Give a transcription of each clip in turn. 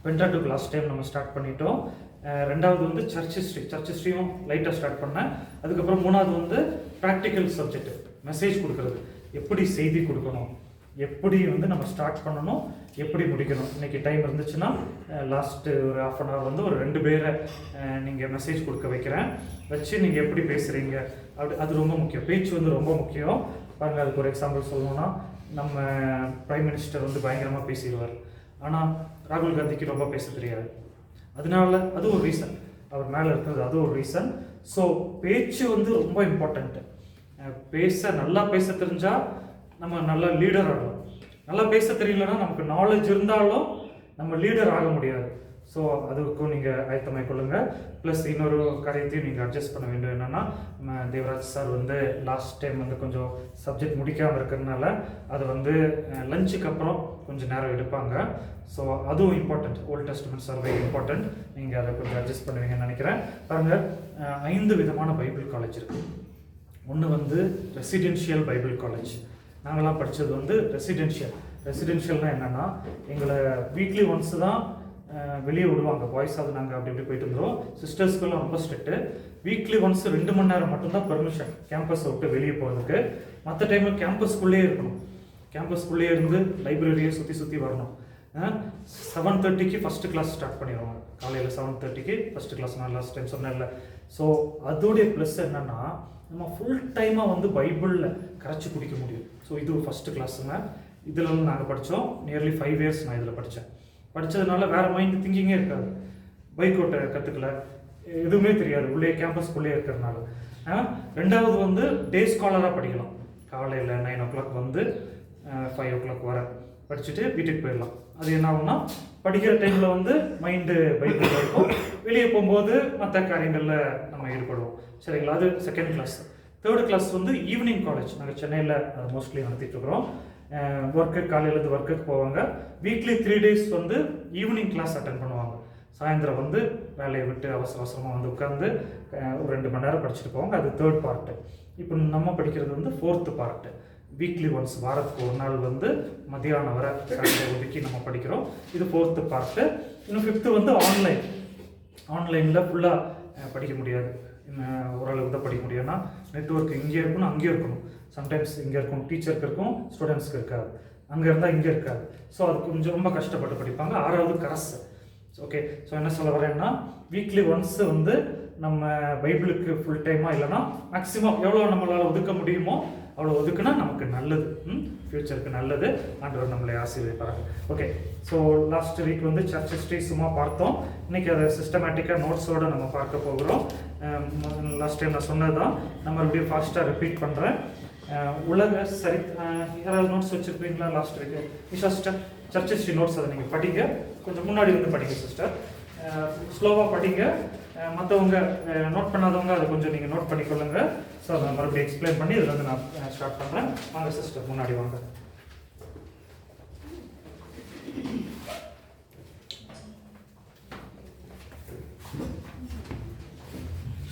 பென்டாட்டுக்கு last time நம்ம start பண்ணிட்டோம். ரெண்டாவது வந்து சர்ச் ஹிஸ்ட்ரியும் லைட்டாக ஸ்டார்ட் பண்ணேன். அதுக்கப்புறம் மூணாவது வந்து ப்ராக்டிக்கல் சப்ஜெக்ட், மெசேஜ் கொடுக்குறது, எப்படி செய்தி கொடுக்கணும், எப்படி வந்து நம்ம ஸ்டார்ட் பண்ணணும், எப்படி முடிக்கணும். இன்றைக்கி டைம் இருந்துச்சுன்னா லாஸ்ட்டு ஒரு ½ அன் ஹவர் வந்து ஒரு 2 பேரை நீங்கள் மெசேஜ் கொடுக்க வைக்கிறேன். வச்சு நீங்கள் எப்படி பேசுகிறீங்க அது ரொம்ப முக்கியம். பேச்சு வந்து ரொம்ப முக்கியம். பாருங்கள், அதுக்கு ஒரு எக்ஸாம்பிள் சொல்லணும்னா, நம்ம பிரைம் மினிஸ்டர் வந்து பயங்கரமாக பேசிடுவார். ஆனால் ராகுல் காந்திக்கு ரொம்ப பேச தெரியாது. அதனால அது ஒரு ரீசன், அவர் மேலே இருக்கிறது அது ஒரு ரீசன். ஸோ பேச்சு வந்து ரொம்ப இம்பார்ட்டண்ட்டு. நல்லா பேச தெரிஞ்சால் நம்ம நல்ல லீடர் ஆகலாம். நல்லா பேச தெரியலன்னா நமக்கு நாலேஜ் இருந்தாலும் நம்ம லீடர் ஆக முடியாது. ஸோ அதுக்கும் நீங்கள் ஆயத்தமாக கொள்ளுங்கள். ப்ளஸ் இன்னொரு காரியத்தையும் நீங்கள் அட்ஜஸ்ட் பண்ண வேண்டும். என்னென்னா, நம்ம தேவராஜ் சார் வந்து லாஸ்ட் டைம் வந்து கொஞ்சம் சப்ஜெக்ட் முடிக்காமல் இருக்கிறதுனால அது வந்து லஞ்சுக்கு அப்புறம் கொஞ்சம் நேரம் எடுப்பாங்க. ஸோ அதுவும் important. Old testament survey important. நீங்கள் அதை கொஞ்சம் அட்ஜஸ்ட் பண்ணுவீங்கன்னு நினைக்கிறேன். பாருங்கள், 5 விதமான பைபிள் காலேஜ் இருக்குது. ஒன்று வந்து ரெசிடென்ஷியல் பைபிள் காலேஜ். நாங்களாம் படித்தது வந்து ரெசிடென்ஷியல்னால் என்னென்னா, எங்களை வீக்லி ஒன்ஸு தான் வெளியே விடுவாங்க. பாய்ஸ் அது நாங்கள் அப்படி இப்படி போயிட்டு இருந்தோம். சிஸ்டர்ஸ்க்குலாம் ரொம்ப ஸ்ட்ரிக்ட்டு. வீக்லி ஒன்ஸ் 2 மணி நேரம் மட்டும்தான் பெர்மிஷன் கேம்பஸை விட்டு வெளியே போகிறதுக்கு. மற்ற டைமில் கேம்பஸ்குள்ளேயே இருக்கணும். கேம்பஸ்குள்ளேயே இருந்து லைப்ரரியை சுற்றி வரணும். 7:30க்கு ஃபஸ்ட்டு கிளாஸ் ஸ்டார்ட் பண்ணிடுவாங்க. காலையில் 7:30க்கு ஃபஸ்ட்டு கிளாஸ். நான் லாஸ்ட் டைம் சொன்னேன்ல. ஸோ அதோடைய ப்ளஸ் என்னென்னா, நம்ம ஃபுல் டைமாக வந்து பைபிளில் கரைச்சி குடிக்க முடியும். ஸோ இது ஒரு ஃபஸ்ட்டு கிளாஸுங்க. இதில் வந்து நாங்கள் படித்தோம். நியர்லி 5 இயர்ஸ் நான் இதில் படித்ததுனால வேறு மைண்ட் திங்கிங்கே இருக்காது. பைக் ஓட்ட கற்றுக்கல, எதுவுமே தெரியாது, உள்ளே கேம்பஸ்க்குள்ளே இருக்கிறதுனால. ரெண்டாவது வந்து டே ஸ்காலராக படிக்கலாம். காலையில் 9 o'clock வந்து 5 o'clock வர படிச்சுட்டு வீட்டுக்கு போயிடலாம். அது என்ன ஆகும்னா, படிக்கிற டைமில் வந்து மைண்டு பைபிள் இருக்கும். வெளியே போகும்போது மற்ற காரியங்களில் நம்ம ஈடுபடுவோம். சரிங்களா? அது செகண்ட் கிளாஸ். தேர்டு கிளாஸ் வந்து ஈவினிங் காலேஜ். நாங்கள் சென்னையில் அதை மோஸ்ட்லி நடத்திட்டுருக்குறோம். காலையிலேருந்து ஒர்க்குக்கு போவாங்க. வீக்லி 3 days வந்து ஈவினிங் கிளாஸ் அட்டன் பண்ணுவாங்க. சாயந்தரம் வந்து வேலையை விட்டு அவசரமாக வந்து உட்காந்து ஒரு 2 மணி நேரம் படிச்சுட்டு போவாங்க. அது தேர்ட் பார்ட்டு. இப்போ நம்ம படிக்கிறது வந்து 4th பார்ட்டு. வீக்லி ஒன்ஸ், வாரத்துக்கு ஒரு நாள் வந்து மதியானம் வர ஒதுக்கி நம்ம படிக்கிறோம். இது 4th பார்ட்டு. இன்னும் 5th வந்து ஆன்லைனில் ஃபுல்லாக படிக்க முடியாது. ஓரளவுக்கு தான் படிக்க முடியும்னா, நெட்வொர்க் இங்கே இருக்கணும், அங்கேயும் இருக்கணும். சம்டைம்ஸ் இங்கே இருக்கும், டீச்சருக்கு இருக்கும், ஸ்டூடெண்ட்ஸ்க்கு இருக்காது. அங்கே இருந்தால் இங்கே இருக்காது. ஸோ அது கொஞ்சம் ரொம்ப கஷ்டப்பட்டு படிப்பாங்க. 6வது கரஸ். ஓகே. ஸோ என்ன சொல்ல வரேன்னா, வீக்லி ஒன்ஸ் வந்து நம்ம பைபிளுக்கு ஃபுல் டைமாக இல்லைனா மேக்ஸிமம் எவ்வளோ நம்மளால் ஒதுக்க முடியுமோ அவ்வளோ ஒதுக்குனா நமக்கு நல்லது, ஃப்யூச்சருக்கு நல்லது. ஆண்டவர் நம்மளை ஆசீர்வதிப்பாங்க. ஓகே. ஸோ லாஸ்ட் வீக் வந்து சர்ச் ஹிஸ்ட்ரி சும்மா பார்த்தோம். இன்றைக்கி அதை சிஸ்டமேட்டிக்காக நோட்ஸோடு நம்ம பார்க்க போகிறோம். லாஸ்ட் டைம் நான் சொன்னது தான் நம்ம மறுபடியும் ஃபாஸ்ட்டாக ரிப்பீட் பண்ணுறேன். உலக யாராவது நோட்ஸ் வச்சுருப்பீங்களா? லாஸ்ட் வீக்கு விஷா சிஸ்டர் சர்ச் ஹிஸ்ட்ரி நோட்ஸ் அதை நீங்கள் படிங்க. கொஞ்சம் முன்னாடி வந்து படிங்க சிஸ்டர். ஸ்லோவாக படிங்க. மற்றவங்க நோட் பண்ணாதவங்க அதை கொஞ்சம் நீங்கள் நோட் பண்ணிக்கொள்ளுங்க. ஸோ அதை மறுபடியும் எக்ஸ்பிளைன் பண்ணி இதில் வந்து நான் ஸ்டார்ட் பண்ணுறேன். வாங்க சிஸ்டர், முன்னாடி வாங்க.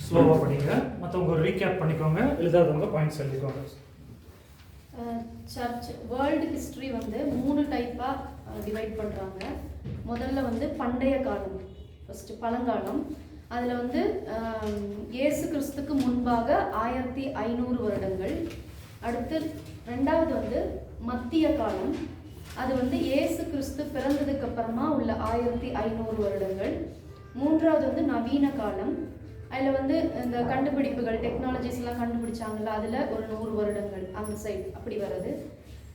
ஸ்லோவாக படிங்க. மற்றவங்க ஒரு ரீகேப் பண்ணிக்கோங்க. எழுதாதவங்க பாயிண்ட்ஸ் எழுதிக்கோங்க. சர்ச் வேர்ல்டு ஹிஸ்ட்ரி வந்து 3 டைப்பாக டிவைட் பண்ணுறாங்க. முதல்ல வந்து பண்டைய காலம், ஃபஸ்ட்டு பழங்காலம். அதில் வந்து இயேசு கிறிஸ்துக்கு முன்பாக 1500 வருடங்கள். அடுத்து ரெண்டாவது வந்து மத்திய காலம். அது வந்து இயேசு கிறிஸ்து பிறந்ததுக்கு அப்புறமா உள்ள 1500 வருடங்கள். மூன்றாவது வந்து நவீன காலம். அதில் வந்து இந்த கண்டுபிடிப்புகள், டெக்னாலஜிஸ்லாம் கண்டுபிடிச்சாங்கல்ல, அதில் ஒரு 100 வருடங்கள் அந்த சைடு அப்படி வருது.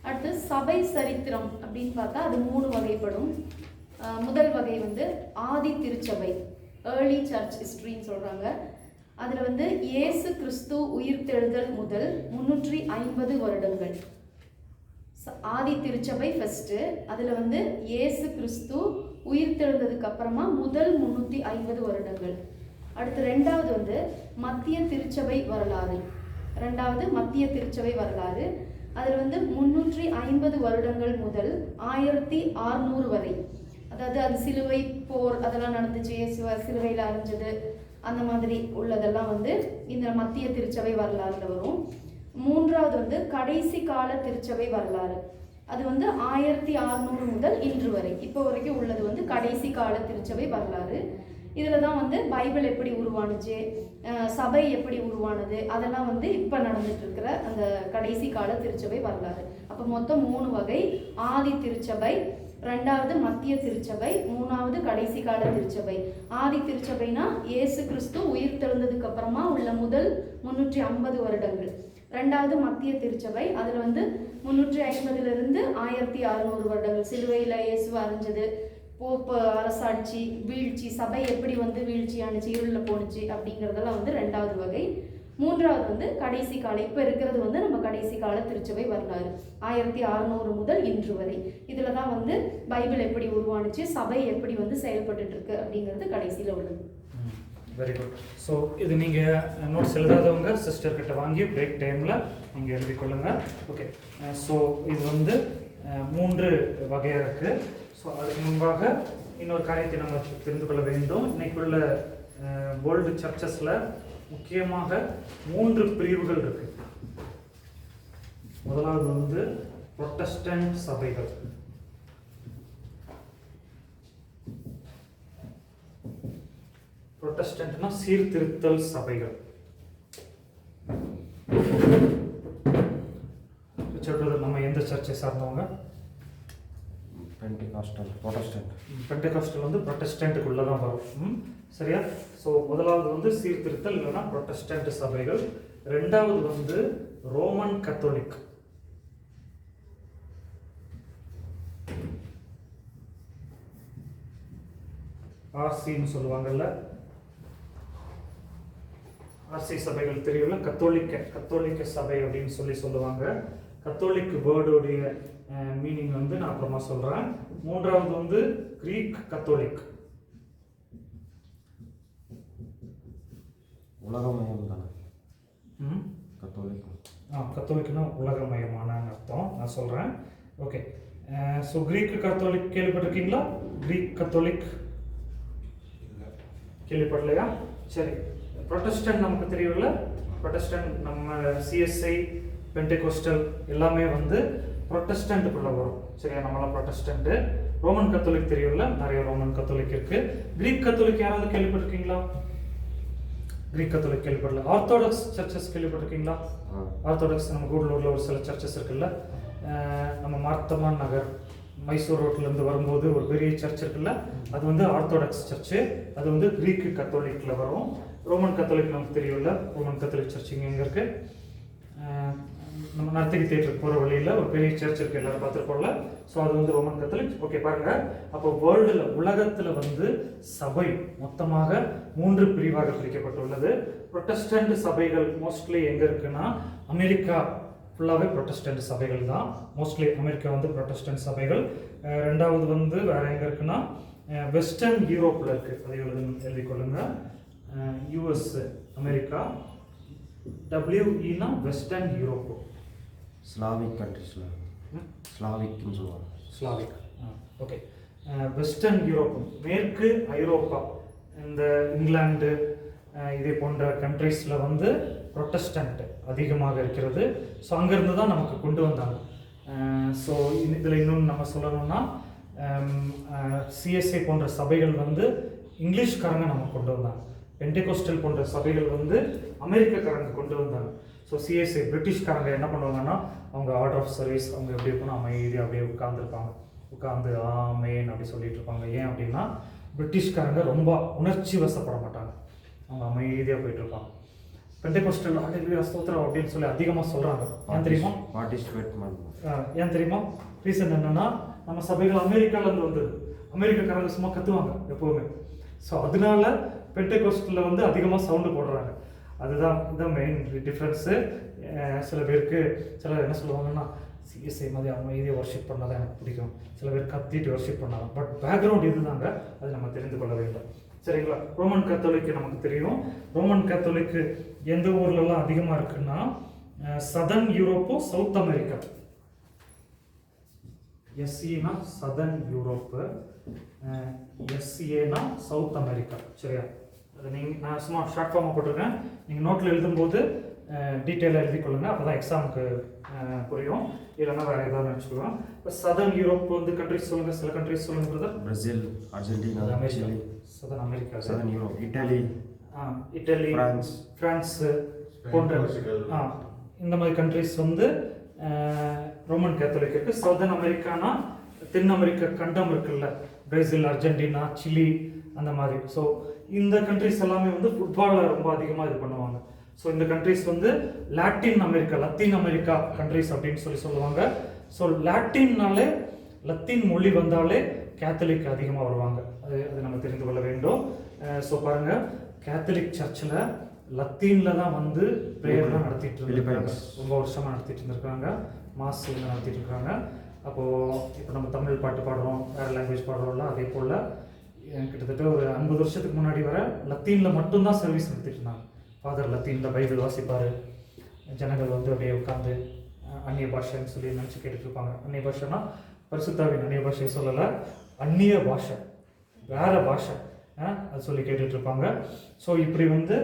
அடுத்து சபை சரித்திரம் அப்படின்னு பார்த்தா அது 3 வகைப்படும். முதல் வகை வந்து ஆதி திருச்சபை, ஏர்லி சர்ச் ஹிஸ்ட்ரின்னு சொல்கிறாங்க. அதில் வந்து இயேசு கிறிஸ்து உயிர்த்தெழுதல் முதல் 350 வருடங்கள். ஆதி திருச்சபை ஃபஸ்ட்டு. அதில் வந்து இயேசு கிறிஸ்து உயிர்த்தெழுந்ததுக்கு அப்புறமா முதல் 350 வருடங்கள். அடுத்து ரெண்டாவது வந்து மத்திய திருச்சபை வரலாறு. மத்திய திருச்சபை வரலாறு. அதில் வந்து 350 வருடங்கள் முதல் 1600 வரை. அதாவது அது சிலுவை போர் அதெல்லாம் நடந்துச்சு, சிலுவையில் அரைஞ்சது, அந்த மாதிரி உள்ளதெல்லாம் வந்து இந்த மத்திய திருச்சபை வரலாறுல வரும். மூன்றாவது வந்து கடைசி கால திருச்சபை வரலாறு. அது வந்து 1600 முதல் இன்று வரை இப்போ வரைக்கும் உள்ளது வந்து கடைசி கால திருச்சபை வரலாறு. இதில் தான் வந்து பைபிள் எப்படி உருவானுச்சு, சபை எப்படி உருவானது, அதெல்லாம் வந்து இப்போ நடந்துட்டு இருக்கிற அந்த கடைசி கால திருச்சபை வரலாறு. அப்போ மொத்தம் 3 வகை: ஆதி திருச்சபை, 2வது மத்திய திருச்சபை, 3வது கடைசி கால திருச்சபை. ஆதி திருச்சபைனா இயேசு கிறிஸ்து உயிர் தெழுந்ததுக்கு அப்புறமா உள்ள முதல் 350 வருடங்கள். 2வது மத்திய திருச்சபை, அதில் வந்து 350லிருந்து 1600 வருடங்கள், சிலுவையில் இயேசுவை அறிஞ்சது, போப்பு அரசாட்சி, வீழ்ச்சி, சபை எப்படி வந்து வீழ்ச்சி ஆணுச்சு, இருளில் போணுச்சு அப்படிங்கிறதெல்லாம் வந்து 2வது வகை. 3வது வந்து கடைசி கால, இப்போ இருக்கிறது வந்து நம்ம கடைசி கால திருச்சபை வரலாறு 1600 முதல் இன்று வரை. இதில் தான் வந்து பைபிள் எப்படி உருவானுச்சு, சபை எப்படி வந்து செயல்பட்டு இருக்கு அப்படிங்கிறது கடைசியில் உள்ளது. Very good. ஸோ இது நீங்கள் நோட்ஸ் எழுதாதவங்க சிஸ்டர்கிட்ட வாங்கி பிரேக் டைமில் நீங்கள் எழுதி கொள்ளுங்கள். ஓகே. ஸோ இது வந்து 3 வகையாக இருக்குது. ஸோ அதுக்கு முன்பாக இன்னொரு காரியத்தை நம்ம தெரிந்து கொள்ள வேண்டும். இன்னைக்குள்ள வேர்ல்டு சர்ச்சஸில் முக்கியமாக 3 பிரிவுகள் இருக்கு. முதலாவது வந்து புரொட்டஸ்டன்ட் சபைகள். புரொட்டஸ்டன்ட்னா சீர்திருத்தல் சபைகள். நம்ம எந்த சர்ச்சை சார்ந்தவங்க? பெண்டெகாஸ்டல் வந்து புரொட்டஸ்டன்ட்டுக்குள்ள தான் வரும். சரியா? ஸோ முதலாவது வந்து சீர்திருத்தல் இல்லைன்னா புரொட்டஸ்டன்ட் சபைகள். 2வது வந்து ரோமன் கத்தோலிக். ஆர்சின்னு சொல்லுவாங்கல்ல, ஆர்சி சபைகள் தெரியல, கத்தோலிக்க சபை அப்படின்னு சொல்லுவாங்க. கத்தோலிக் வேர்டோடைய மீனிங் வந்து நான் அப்புறமா சொல்றேன். 3வது வந்து கிரீக் கத்தோலிக். உலகமயம் தானே கத்தோலிக்? கத்தோலிக்னா உலகமயமான அர்த்தம், நான் சொல்றேன். ஓகே. ஸோ கிரீக் கத்தோலிக் கேள்விப்பட்டிருக்கீங்களா? கிரீக் கத்தோலிக் கேள்விப்படலையா? சரி. புரொட்டஸ்டன்ட் நமக்கு தெரியும்ல. புரொட்டஸ்டன்ட் நம்ம சிஎஸ்ஐ, பெண்டெகோஸ்டல் எல்லாமே வந்து புரொட்டஸ்டன்ட்டுக்குள்ள வரும். சரியா? நம்மளாம் புரொட்டஸ்டன்ட். ரோமன் கத்தோலிக் தெரியும்ல, நிறைய ரோமன் கத்தோலிக் இருக்கு. கிரீக் கத்தோலிக் யாராவது கேள்விப்பட்டிருக்கீங்களா? கிரீக் கத்தோலிக் கேள்விப்படல. ஆர்த்தோடாக்ஸ் சர்ச்சஸ் கேள்விப்பட்டிருக்கீங்களா? ஆர்த்தோடாக்ஸ் நம்ம கூடலூர்ல ஒரு சில சர்ச்சஸ் இருக்குல்ல. நம்ம மார்த்தமான் நகர் மைசூர் ரோட்லேருந்து வரும்போது ஒரு பெரிய சர்ச் இருக்குல்ல, அது வந்து ஆர்த்தோடாக்ஸ் சர்ச்சு. அது வந்து கிரீக் கத்தோலிக்கில் வரும். ரோமன் கத்தோலிக் நமக்கு தெரியும்ல, ரோமன் கத்தோலிக் சர்ச் இங்கே எங்கே இருக்குது? நம்ம நர்த்தகி தியேட்டருக்கு போகிற வழியில் ஒரு பெரிய சர்ச் இருக்குது, எல்லாரும் பார்த்துருப்போம்ல. ஸோ அது வந்து ரோமன் கத்தோலிக். ஓகே, பாருங்கள். அப்போ வேர்ல்டில், உலகத்தில் வந்து சபை மொத்தமாக 3 பிரிவாக பிரிக்கப்பட்டுள்ளது. புரொட்டஸ்டன்ட் சபைகள் மோஸ்ட்லி எங்கே இருக்குன்னா அமெரிக்கா ஃபுல்லாகவே புரொட்டஸ்டன்ட் சபைகள் தான். மோஸ்ட்லி அமெரிக்கா வந்து புரொட்டஸ்டன்ட் சபைகள். 2வது வந்து வேறு எங்கே இருக்குன்னா வெஸ்டர்ன் யூரோப்பில் இருக்குது. அதை எழுதிக்கொள்ளுங்க. US, America. WEனா வெஸ்டர்ன் யூரோப்பு. ஸ்லாவிக் கண்ட்ரிஸில் ஸ்லாவிக்னு சொல்லுவாங்க. ஸ்லாவிக். ஓகே. வெஸ்டர்ன் யூரோப், மேற்கு ஐரோப்பா, இந்த இங்கிலாந்து இதே போன்ற கண்ட்ரீஸில் வந்து புரொட்டஸ்டன்ட் அதிகமாக இருக்கிறது. ஸோ அங்கேருந்து தான் நமக்கு கொண்டு வந்தாங்க. ஸோ இதில் இன்னொன்று நம்ம சொல்லணும்னா சிஎஸ்ஐ போன்ற சபைகள் வந்து இங்கிலீஷ்காரங்க நம்ம கொண்டு வந்தாங்க. பெண்டெகோஸ்டல் போன்ற சபைகள் வந்து அமெரிக்காக்காரங்க கொண்டு வந்தாங்க. ஸோ சிஎஸ்ஐ பிரிட்டிஷ்காரங்க என்ன பண்ணுவாங்கன்னா அவங்க ஆர்டர் ஆஃப் சர்வீஸ் அவங்க எப்படி இருக்குன்னா அமைதியாக அப்படியே உட்காந்து ஆமேன் அப்படி சொல்லிட்டு இருப்பாங்க. ஏன் அப்படின்னா பிரிட்டிஷ்காரங்க ரொம்ப உணர்ச்சி வசப்பட மாட்டாங்க, அவங்க அமைதியாக போயிட்டு இருப்பாங்க. பெண்டெகோஸ்டல் ஹல்லேலூயா ஸ்தோத்திரம் அப்படின்னு சொல்லி அதிகமாக சொல்கிறாங்க. ஏன் தெரியுமா? ஏன் தெரியுமா? ரீசன் என்னன்னா நம்ம சபைகள் அமெரிக்காவிலேருந்து வந்தது. அமெரிக்காக்காரங்க சும்மா கத்துவாங்க எப்போவுமே. ஸோ அதனால பெண்டெகோஸ்டலில் வந்து அதிகமாக சவுண்டு போடுறாங்க. அதுதான் இதுதான் மெயின் டிஃப்ரென்ஸு. சில பேருக்கு சிலர் என்ன சொல்லுவாங்கன்னா சிஎஸ்ஐ மாதிரி அமைதியாக ஒர்ஷிப் பண்ணாதான் எனக்கு பிடிக்கும், சில பேர் கத்திட்டு ஒர்ஷிப் பண்ணாங்க. பட் பேக்ரவுண்ட் இதுதாங்க, அது நம்ம தெரிந்து கொள்ள வேண்டும். சரிங்களா? ரோமன் கத்தோலிக்கு நமக்கு தெரியும். ரோமன் கத்தோலிக்கு எந்த ஊர்லலாம் அதிகமாக இருக்குன்னா சதர்ன் யூரோப்போ சவுத் அமெரிக்கா. எஸ்இனா சதர்ன் யூரோப்பு, எஸ்ஏனா சவுத் அமெரிக்கா. சரியா? அது நான் சும்மா ஷார்ட் ஃபார்மாக போட்டிருக்கேன். நீங்கள் நோட்டில் எழுதும்போது டீட்டெயிலாக எழுதி கொள்ளுங்கள், அப்போ தான் எக்ஸாமுக்கு புரியும். இல்லைன்னா வேறு ஏதாவது நினச்சிக்கலாம். இப்போ சதர்ன் யூரோப் வந்து கண்ட்ரிஸ் சொல்லுங்கள், சில கண்ட்ரிஸ் சொல்லுங்கள் brother. Brazil, Argentina, Chile, southern America, southern Europe, Italy, Italy, France போன்ற இந்த மாதிரி கண்ட்ரிஸ் வந்து ரோமன் கேத்தலிக் இருக்குது. சதர்ன் அமெரிக்கானா தென் அமெரிக்கா கண்டம் இருக்குல்ல, பிரேசில், அர்ஜென்டினா, சிலி அந்த மாதிரி. ஸோ இந்த கண்ட்ரிஸ் எல்லாமே வந்து ஃபுட்பாலில் ரொம்ப அதிகமாக இது பண்ணுவாங்க. ஸோ இந்த கண்ட்ரிஸ் வந்து லத்தீன் அமெரிக்கா கண்ட்ரிஸ் அப்படின்னு சொல்லுவாங்க. ஸோ லாட்டின்னாலே லத்தீன் மொழி வந்தாலே கேத்தலிக் அதிகமாக வருவாங்க. அது நம்ம தெரிந்து கொள்ள வேண்டும். ஸோ பாருங்கள், கேத்தலிக் சர்ச்சில் லத்தீனில் தான் வந்து ப்ரேயர்லாம் நடத்திட்டு இருந்திருக்காங்க, ரொம்ப வருஷமாக நடத்திட்டு இருந்திருக்காங்க, மாஸ் வந்து நடத்திட்டு இருக்காங்க. அப்போது இப்போ நம்ம தமிழ் பாட்டு பாடுறோம், வேறு லாங்குவேஜ் பாடுறோம்ல, அதே போல் கிட்டத்தட்ட ஒரு 50 வருஷத்துக்கு முன்னாடி வர லத்தீனில் மட்டும்தான் சர்வீஸ் நடத்திட்டு இருந்தாங்க. ஃபாதர் லத்தீனில் பைபிள் வாசிப்பார், ஜனங்கள் வந்து அப்படியே உட்காந்து அந்நிய பாஷைன்னு சொல்லி நினச்சி கேட்டுட்ருப்பாங்க. அந்நிய பாஷைன்னா பரிசுத்தாவின் அந்நிய பாஷையை சொல்லலை, அந்நிய பாஷை, வேறு பாஷை அது சொல்லி கேட்டுட்ருப்பாங்க. ஸோ இப்படி வந்து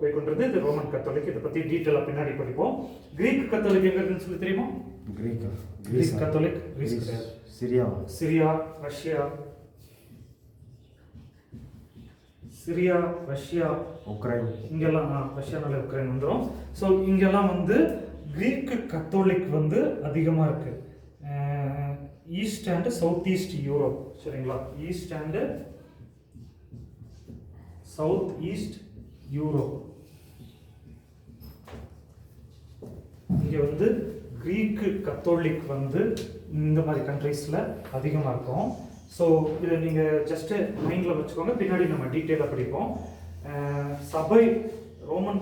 போய்கொண்டிருந்து இது ரோமன் கத்தோலிக். இதை பற்றி டீட்டெயிலாக பின்னாடி படிப்போம். கிரீக் கத்தோலிக் எங்கே இருக்குன்னு சொல்லி தெரியுமா? Greek Catholic Syria, Russia, Ukraine, இங்கெல்லாம் ரஷ்யானால உக்ரைன் வந்துடும். ஸோ இங்கெல்லாம் வந்து கிரீக்கு கத்தோலிக் வந்து அதிகமாக இருக்குது. East and south east Europe, சரிங்களா? East and south east Europe, இங்கே வந்து கிரீக்கு கத்தோலிக் வந்து இந்த மாதிரி கண்ட்ரீஸில் அதிகமாக இருக்கும். ஸோ இதை நீங்கள் ஜஸ்ட்டு மைண்டில் வச்சுக்கோங்க, பின்னாடி நம்ம டீட்டெயிலாக படிப்போம். சபை, ரோமன்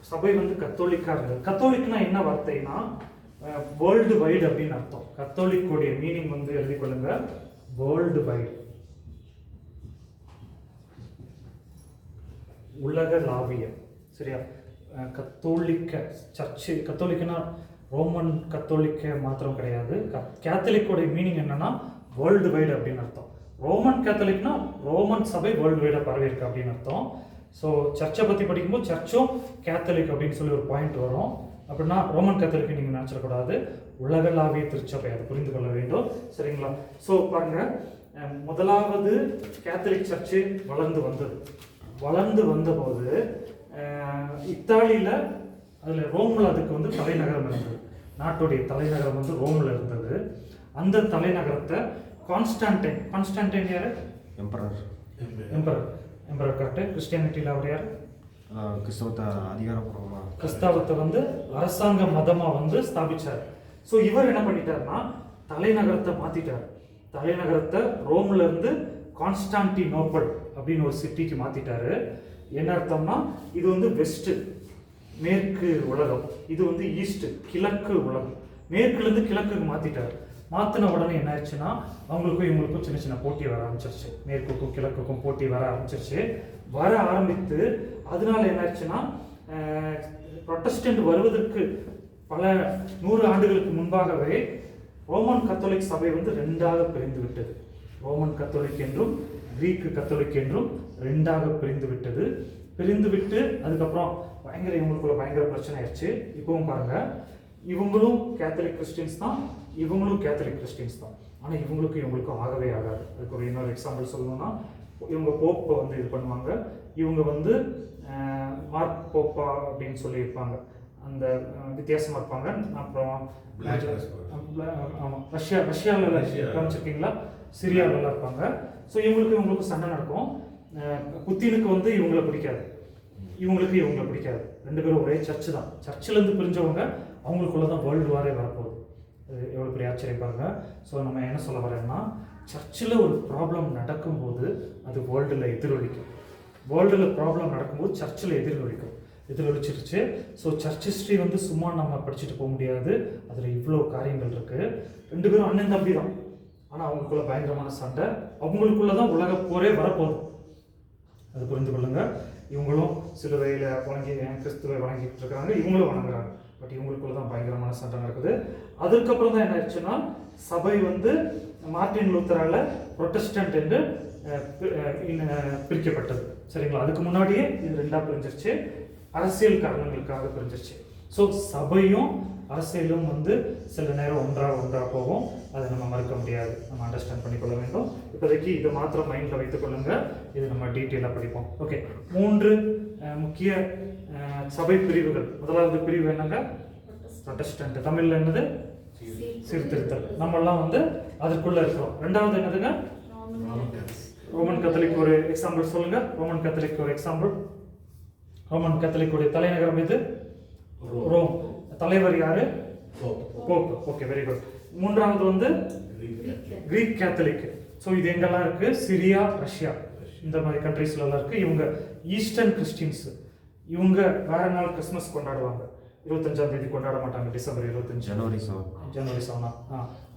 சபை வந்து கத்தோலிக்காக இருந்தது. கத்தோலிக்னா என்ன வார்த்தைனா வேர்ல்டு வைடு அப்படின்னு அர்த்தம். கத்தோலிக்கோடைய மீனிங் வந்து எழுதி கொள்ளுங்க, வேர்ல்டு வைடு, உலகளாவிய, சரியா? கத்தோலிக்க சர்ச்சு, கத்தோலிக்கனா ரோமன் கத்தோலிக்க மாத்திரம் கிடையாது. கேத்தலிக்கோடைய மீனிங் என்னன்னா வேர்ல்டு வைடு அப்படின்னு அர்த்தம். ரோமன் கேத்தலிக்னா ரோமன் சபை வேர்ல்டு வைடாக பரவி இருக்கு அப்படின்னு அர்த்தம். ஸோ சர்ச்சை பற்றி படிக்கும்போது சர்ச்சும் கேத்தலிக் அப்படின்னு சொல்லி ஒரு பாயிண்ட் வரும். அப்படின்னா ரோமன் கேத்தலிக் நீங்கள் நினச்சிடக்கூடாது, உலகளாவிய திருச்சபை, அதை புரிந்து கொள்ள வேண்டும், சரிங்களா? ஸோ பாருங்கள், முதலாவது கேத்தலிக் சர்ச்சு வளர்ந்து வந்தபோது இத்தாலியில், அதில் ரோமில் அதுக்கு வந்து தலைநகரம் இருந்தது. நாட்டுடைய தலைநகரம் வந்து ரோமில் இருந்தது. அந்த தலைநகரத்தை கான்ஸ்டான்டைன் யார்? Emperor correct. கிறிஸ்டியானிட்டியில் அவர் யார்? கிறிஸ்தவத்தை வந்து அரசாங்க மதமாக வந்து ஸ்தாபிச்சார். ஸோ இவர் என்ன பண்ணிட்டாருன்னா தலைநகரத்தை மாற்றிட்டார். தலைநகரத்தை ரோம்ல இருந்து கான்ஸ்டான்டினோப்பிள் அப்படின்னு ஒரு சிட்டிக்கு மாற்றிட்டாரு. என்ன அர்த்தம்னா இது வந்து வெஸ்ட்டு, மேற்கு உலகம், இது வந்து ஈஸ்ட், கிழக்கு உலகம். மேற்குலேருந்து கிழக்குக்கு மாற்றிட்டார். மாற்றின உடனே என்ன ஆயிடுச்சுன்னா அவங்களுக்கும் இவங்களுக்கும் சின்ன சின்ன போட்டி வர ஆரம்பிச்சிருச்சு. மேற்குக்கும் கிழக்குக்கும் போட்டி வர ஆரம்பித்து அதனால என்ன ஆயிடுச்சுன்னா புரொட்டஸ்டன்ட் வருவதற்கு பல 100 ஆண்டுகளுக்கு முன்பாகவே ரோமன் கத்தோலிக் சபை வந்து 2ஆக பிரிந்து விட்டது. ரோமன் கத்தோலிக் என்றும் கிரீக்கு கத்தோலிக் என்றும் 2ஆக பிரிந்து விட்டு அதுக்கப்புறம் இவங்களுக்குள்ள பயங்கர பிரச்சனை ஆயிடுச்சு. இப்பவும் பாருங்க, இவங்களும் கேத்தலிக் கிறிஸ்டின்ஸ் தான், இவங்களும் கேத்தலிக் கிறிஸ்டின்ஸ் தான். ஆனால் இவங்களுக்கும் ஆகவே ஆகாது. அதுக்கு ஒரு இன்னொரு எக்ஸாம்பிள் சொல்லணும்னா, இவங்க போப்பை வந்து இது பண்ணுவாங்க, இவங்க வந்து மார்க் போப்பா அப்படின்னு சொல்லி இருப்பாங்க, அந்த வித்தியாசமாக இருப்பாங்க. அப்புறம் ஆமாம், ரஷ்யாவில் காமிச்சிருக்கீங்களா, சிரியாவிலலாம் இருப்பாங்க. ஸோ இவங்களுக்கும் சண்டை நடக்கும். புத்தினுக்கு வந்து இவங்களை பிடிக்காது, இவங்களை பிடிக்காது. 2 பேரும் ஒரே சர்ச்சு தான். சர்ச்சிலேருந்து பிரிஞ்சவங்க அவங்களுக்குள்ள தான் வேர்ல்டு வாரே வரப்போகுது. எவ்வளோ பெரிய ஆச்சரியம் பாருங்க. ஸோ நம்ம என்ன சொல்ல வரேன்னா, சர்ச்சில் ஒரு ப்ராப்ளம் நடக்கும்போது அது வேர்ல்டில் எதிரொலிக்கும். வேர்ல்டில் ப்ராப்ளம் நடக்கும்போது சர்ச்சில் எதிரொலிச்சிருச்சு. ஸோ சர்ச் ஹிஸ்ட்ரி வந்து சும்மா நம்ம படிச்சுட்டு போக முடியாது, அதில் இவ்வளோ காரியங்கள் இருக்குது. 2 பேரும் அண்ணன் தம்பி தான், ஆனால் அவங்களுக்குள்ள பயங்கரமான சண்டை. அவங்களுக்குள்ள தான் உலக போரே வரப்போகுது, அது புரிந்து கொள்ளுங்க. இவங்களும் சிலுவையில் வணங்கி கிறிஸ்துவை வணங்கிட்டு இருக்கிறாங்க, இவங்களும் வணங்குறாங்க. பட் இவங்களுக்குள்ள தான் பயங்கரமான சண்டை நடக்குது. அதுக்கப்புறம் தான் என்ன ஆயிடுச்சுன்னா சபை வந்து மார்ட்டின் லூத்தரால புரொட்டஸ்டன்ட் என்று பிரிக்கப்பட்டது, சரிங்களா? அதுக்கு முன்னாடியே இது 2ஆக பிரிஞ்சிருச்சு, அரசியல் காரணங்களுக்காக பிரிஞ்சிருச்சு. ஸோ சபையும் அரசியலும் வந்து சில நேரம் ஒன்றாக போகும். அதை நம்ம மறுக்க முடியாது, நம்ம அண்டர்ஸ்டாண்ட் பண்ணிக்கொள்ள வேண்டும். இப்போதைக்கு இதை மாத்திரம் மைண்டில் வைத்துக் கொள்ளுங்க, இது நம்ம டீட்டெயிலாக படிப்போம். ஓகே, 3 முக்கிய சபை பிரிவுகள். முதலாவது பிரிவு என்னங்க? ப்ரொட்டஸ்டன்ட். தமிழில் என்னது? சீர்திருத்தல். நம்மெல்லாம் வந்து அதற்குள்ள இருக்கிறோம். ரெண்டாவது என்னதுங்க? Roman Catholic. ஒரு எக்ஸாம்பிள் சொல்லுங்க. ரோமன் கத்தோலிக் ஒரு எக்ஸாம்பிள். ரோமன் கத்தோலிக்குடைய தலைநகரம் இது ரோம். தலைவர் யாரு? போப். Okay, very good. மூன்றாவது வந்து கிரீக் கேத்தலிக். ஸோ இது எங்கெல்லாம் இருக்கு? சிரியா, ரஷ்யா, இந்த மாதிரி கண்ட்ரீஸ்ல எல்லாம் இருக்கு. இவங்க ஈஸ்டர்ன் கிறிஸ்டின்ஸ். இவங்க வேற நாள் கிறிஸ்மஸ் கொண்டாடுவாங்க. 25ஆம் தேதி கொண்டாட மாட்டாங்க, டிசம்பர் 25, ஜனவரி 7.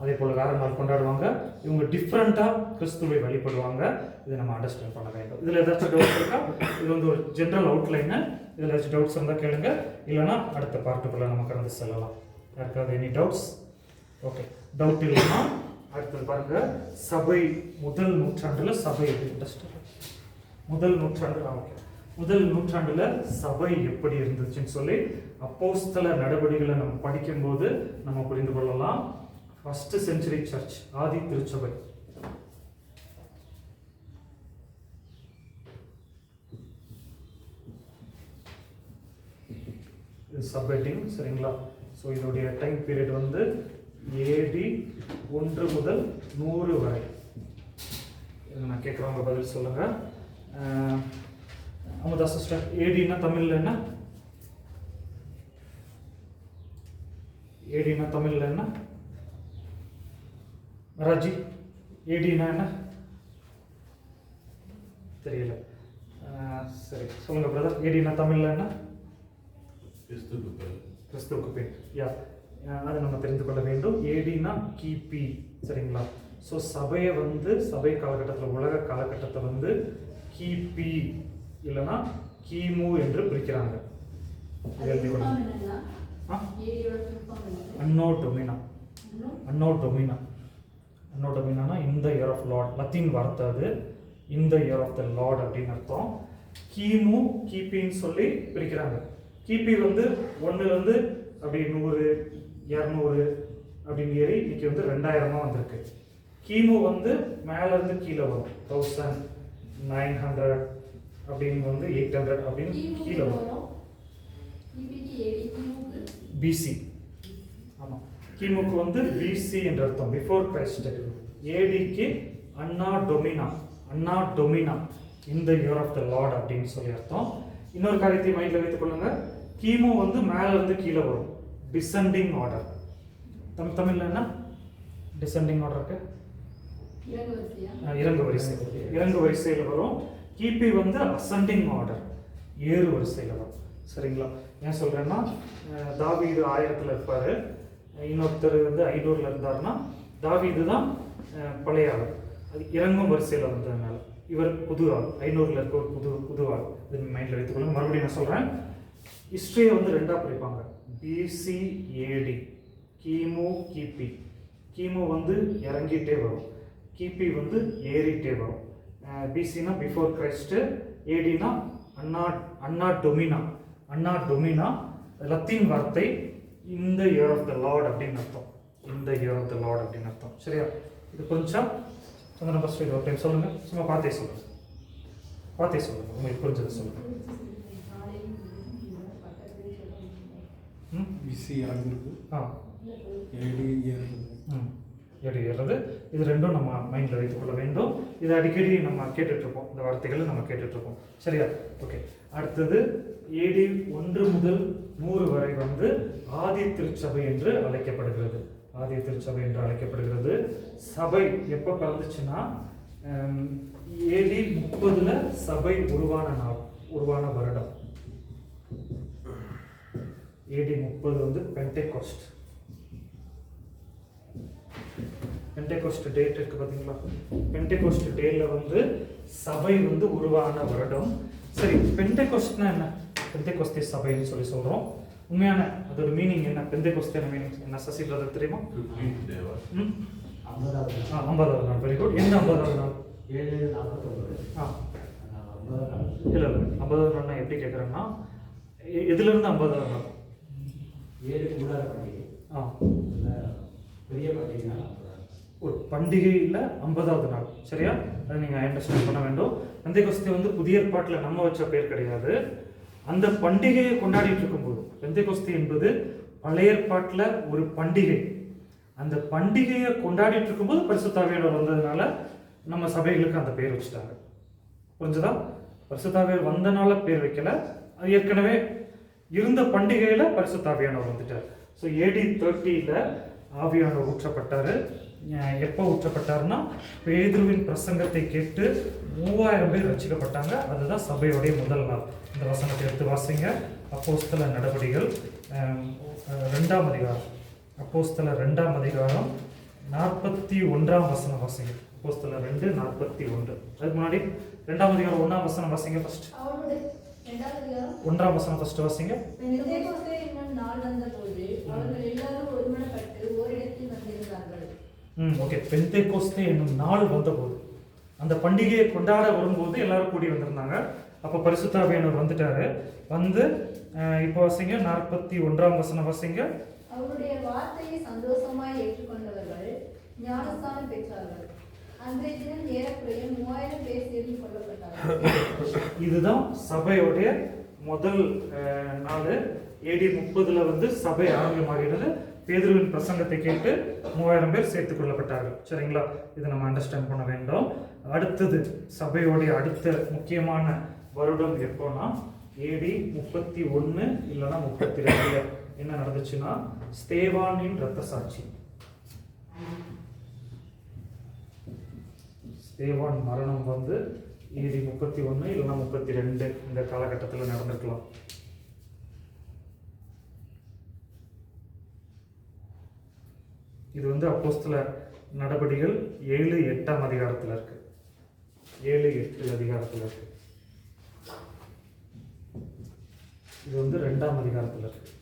அதே போல் வேற நாள் கொண்டாடுவாங்க. இவங்க டிஃப்ரெண்ட்டாக கிறிஸ்துவை வழிபடுவாங்க. இதை நம்ம அண்டர்ஸ்டாண்ட் பண்ண வேண்டும். இதில் ஏதாச்சும் டவுட் இருக்கா? இது வந்து ஒரு ஜென்ரல் அவுட்லைனு. இதில் ஏதாச்சும் டவுட்ஸ் இருந்தால் கேளுங்க, இல்லைன்னா அடுத்த பார்ட்டுக்குள்ளே நம்ம கடந்து செல்லலாம். யாருக்காவது எனி டவுட்ஸ்? ஓகே, டவுட் இல்லைன்னா அடுத்தது பாருங்க. சபை முதல் நூற்றாண்டில் சபை முதல் நூற்றாண்டு. ஓகே, முதல் நூற்றாண்டுல சபை எப்படி இருந்துச்சுன்னு சொல்லி அப்போஸ்தல நடவடிக்கைகளை நம்ம படிக்கும்போது நம்ம புரிந்து கொள்ளலாம். ஃபர்ஸ்ட் செஞ்சுரி சர்ச், ஆதி திருச்சபை. இது சப்ஹெட்டிங், சரிங்களா? ஸோ இதோடைய டைம் பீரியட் வந்து AD 1 முதல் 100 வரை. நான் கேட்குறவங்க பதில் சொல்லுங்க. அமுதா சிஸ்டர், ஏடினா தமிழ்ல என்ன? ஏடினா தமிழ்ல என்ன? ராஜி, ஏடினா என்ன? தெரியல. சரி, சொல்லுங்க பிரதர். ஏடினா தமிழ்ல என்ன? கிறிஸ்துவுக்கு பின். யா, அதை நம்ம தெரிந்து கொள்ள வேண்டும். ஏடினா கிபி, சரிங்களா? ஸோ சபையை வந்து சபை காலகட்டத்தில், உலக காலகட்டத்தை வந்து கிபி இல்லைன்னா கிமு என்று பிரிக்கிறாங்க. அன்னோ டொமினா. அன்னோ டொமினா. அன்னோ டொமினானா இந்த இயர் ஆஃப் லார்ட். லத்தீன் வார்த்தை அது. இந்த இயர் ஆஃப் த லார்ட் அப்படின்னு அர்த்தம். கிமு கிபின்னு சொல்லி பிரிக்கிறாங்க. கிபி வந்து 1லேருந்து அப்படி 100, 200 அப்படின்னு ஏறி இன்னைக்கு வந்து 2000 வந்திருக்கு. கிமு வந்து மேலேருந்து கீழே வரும். 1900 அப்படின்னு வந்து 800 அப்படின்னு கீழே வரும். பிசி. ஆமாம், கிமுக்கு வந்து பிசி என்ற அர்த்தம், பிஃபோர் கிரைஸ்ட். ஏடிக்கு அன்னா டொமினா. அன்னா டொமினா, இந்த இயர் ஆஃப் த லார்ட் அப்படின்னு சொல்லி அர்த்தம். இன்னொரு காரியத்தை மைண்டில் வைத்துக் கொள்ளுங்க. கிமு வந்து மேலேருந்து கீழே வரும், டிசெண்டிங் ஆர்டர். தமிழ்ல என்ன டிசெண்டிங் ஆர்டருக்கு? இறங்கு வரிசையில் வரும். கிபி வந்து அசெண்டிங் ஆர்டர், ஏறு வரிசையில் வரும். சரிங்களா? ஏன் சொல்றேன்னா, தாவீது 1000ல் இருப்பாரு, இன்னொருத்தர் வந்து 500ல் இருந்தாருன்னா தாவீது தான் பழைய ஆள். அது இறங்கும் வரிசையில் வந்ததுனால இவர் புது ஆள். 500ல் இருக்க ஒரு புது ஆள். இது மைண்டில் வைத்துக்கொள்ளுங்க. மறுபடியும் நான் சொல்றேன், ஹிஸ்டரியை வந்து 2ஆக பிரிப்பாங்க. பிசி ஏடி, கிமு கிபி. கிமு வந்து இறங்கிட்டே வரும், கிபி வந்து ஏறிட்டே வரும். பிசினா பிஃபோர் கிரைஸ்ட், ஏடினா அன்னா டொமினா. அன்னா டொமினா லத்தீன் வார்த்தை இந்த இயர் ஆஃப் த லார்ட் அப்படின்னு அர்த்தம். இந்த இயர் ஆஃப் த லார்ட் அப்படின்னு அர்த்தம். சரியா? இது கொஞ்சம் சந்திரன் ஃபர்ஸ்ட் இது ஒரு டைம் சொல்லுங்க. சும்மா பார்த்தே சொல்லுங்க, உங்களுக்கு புரிஞ்சதை சொல்லுங்க. பிசி இறங்குறது, ஏடி ஏறுறது, இது ரெண்டும் நம்ம மைண்டில் வைத்துக்கொள்ள வேண்டும். இதை அடிக்கடி நம்ம கேட்டுட்ருப்போம், இந்த வார்த்தைகளை நம்ம கேட்டுட்ருப்போம். சரியா? ஓகே. அடுத்தது ஏடி 1 முதல் 100 வரை வந்து ஆதி திருச்சபை என்று அழைக்கப்படுகிறது. ஆதி திருச்சபை என்று அழைக்கப்படுகிறது. சபை எப்போ பிறந்துச்சுன்னா ஏடி 30ல் சபை உருவான வருடம். ஏடி 30 வந்து பென்டெகோஸ்ட். பென்டெகோஸ்ட் டேட் இருக்கு பார்த்தீங்களா? பென்டெகோஸ்ட் டேல வந்து சபை வந்து உருவான வருடம். சரி, பென்டெகோஸ்ட்னா என்ன? பென்டெகோஸ்தே சபைன்னு சொல்லி சொல்றோம். உண்மையான அதோட மீனிங் என்ன? பென்டெகோஸ்தே மீனிங் என்ன? சசி பிரதர் தெரியுமா? 50வது நாள். Very good. என்ன 50வது நாள்? 7:49. இல்லை 50வது நாள்னா எப்படி கேட்குறேன்னா, எதுல இருந்து 50வது நாள்? 7 முன்னாடி பெரிய பண்டிகை ஒரு பண்டிகையில் 50வது நாள், சரியா? அதை நீங்கள் அண்டர்ஸ்டாண்ட் பண்ண வேண்டும். பெந்தைக்கோஸ்தே வந்து புதிய ஏற்பாட்டில் நம்ம வச்ச பேர் கிடையாது. அந்த பண்டிகையை கொண்டாடிட்டு இருக்கும்போது, பெந்தைக்கோஸ்தே என்பது பழைய ஏற்பாட்டில் ஒரு பண்டிகை. அந்த பண்டிகையை கொண்டாடிட்டு இருக்கும்போது பரிசுத்த ஆவியானவர் வந்ததுனால நம்ம சபைகளுக்கு அந்த பேர் வச்சுட்டாங்க. புரிஞ்சுதா? பரிசுத்த ஆவியானவர் வந்தனால பேர் வைக்கல, அது ஏற்கனவே இருந்த பண்டிகையில் பரிசுத்த ஆவியானவர் வந்துட்டார். ஸோ AD 30 ஆவியானவர் ஊற்றப்பட்டார். எப்போ ஊற்றப்பட்டாருன்னா, பேதுருவின் பிரசங்கத்தை கேட்டு 3000 பேர் ரட்சிக்கப்பட்டாங்க. அதுதான் சபையுடைய முதல் நாள். இந்த வசனத்தை எடுத்து வாசிங்க. அப்போஸ்தல நடவடிக்கைகள் 2ஆம் அதிகாரம், அப்போஸ்தல 2ஆம் அதிகாரம் 41ஆம் வசனம் வாசிங்க. அப்போஸ்தல 2:41. அதுக்கு முன்னாடி 2ஆம் அதிகாரம் 1ஆம் வசனம் வாசிங்க. ஃபர்ஸ்ட் 1ஆம் வசனம் ஃபர்ஸ்ட் வாசிங்க. ஓகே. பெந்தேகோஸ்தே என்னும் நாள் வந்தபோது, அந்த பண்டிகையை கொண்டாட வரும்போது எல்லாரும் கூடி வந்திருந்தாங்க. அப்போ பரிசுத்த ஆவியானவர் வந்துட்டாரு. வந்து இப்போ வாசிங்க 41ஆம் வசனம் வாசிங்க. அவருடைய வார்த்தையை சந்தோஷமாய் ஏற்றுக்கொண்டவர்கள் ஞானஸ்தானம் பெற்றார்கள். அன்றைய தினம் ஏறக்குறைய 3000 பேர் சேர்ந்து கொள்ளப்பட்டார்கள். இதுதான் சபையோடைய முதல் நாள். AD 30 வந்து சபை ஆரம்பமாகிறது. பேதுருவின் பிரசங்கத்தை கேட்டு 3000 பேர் சேர்த்துக் கொள்ளப்பட்டார்கள். சரிங்களா? இதை நம்ம அண்டர்ஸ்டாண்ட் பண்ண வேண்டும். அடுத்தது சபையோடைய அடுத்த முக்கியமான வருடம் எப்போனா AD 31 இல்லைன்னா 32 என்ன நடந்துச்சுன்னா, ஸ்தேவானின் இரத்த சாட்சி. ஸ்தேவான் மரணம் வந்து AD 31 இல்லைன்னா 32 இந்த காலகட்டத்தில் நடந்திருக்கலாம். இது வந்து அப்போஸ்தல நடபடிகள் 7-8ஆம் அதிகாரத்தில் இருக்கு. 7-8 அதிகாரத்தில் இருக்கு. இது வந்து 2ஆம் அதிகாரத்தில் இருக்கு.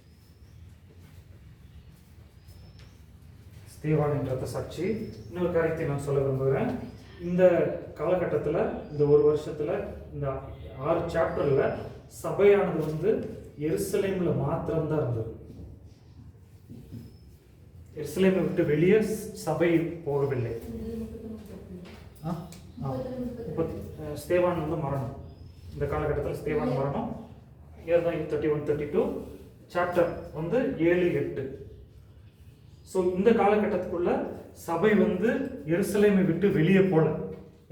ஸ்தேவானின் இரத்த சாட்சி. இன்னொரு காரியத்தை நான் சொல்ல விரும்புகிறேன். இந்த காலகட்டத்தில், இந்த ஒரு வருஷத்தில், இந்த 6 சாப்டரில் சபையானது வந்து எருசலேமில் மாத்திரம்தான் இருந்தது. எருசலேமை விட்டு வெளியே சபை போகவில்லை. ஸ்தேவான் வந்து மரணம். இந்த காலகட்டத்தில் ஸ்தேவான் மரணம். இயர் தான் 31-32. சாப்டர் வந்து 7-8. ஸோ இந்த காலகட்டத்துக்குள்ள சபை வந்து எருசலேமை விட்டு வெளியே போல,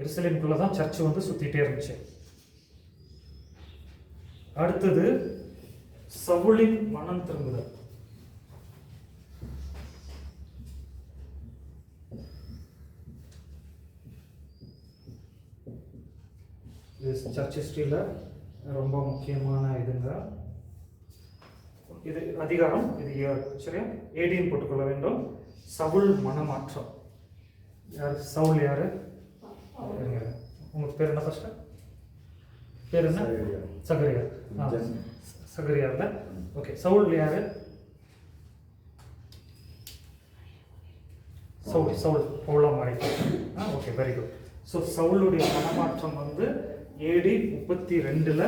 எருசலேமுக்குள்ள தான் சர்ச் வந்து சுத்திட்டே இருந்துச்சு. அடுத்தது சவுலின் மனம் திரும்புதல். இது சர்ச் ஹிஸ்டரியில் ரொம்ப முக்கியமான இதுங்க. இது அதிகாரம், இது இயர். சரியா? AD போட்டுக்கொள்ள வேண்டும். சவுல் மனமாற்றம். யார் சவுல்? யாரு? உங்களுக்கு பேர் என்ன? ஃபர்ஸ்ட் பேர் என்ன? சகரியா. சகரியா இல்ல? ஓகே. சவுல் யாரு? சவுல் பவுலா மாறிட்டு. Okay, very good. ஸோ சவுளுடைய மனமாற்றம் வந்து AD 32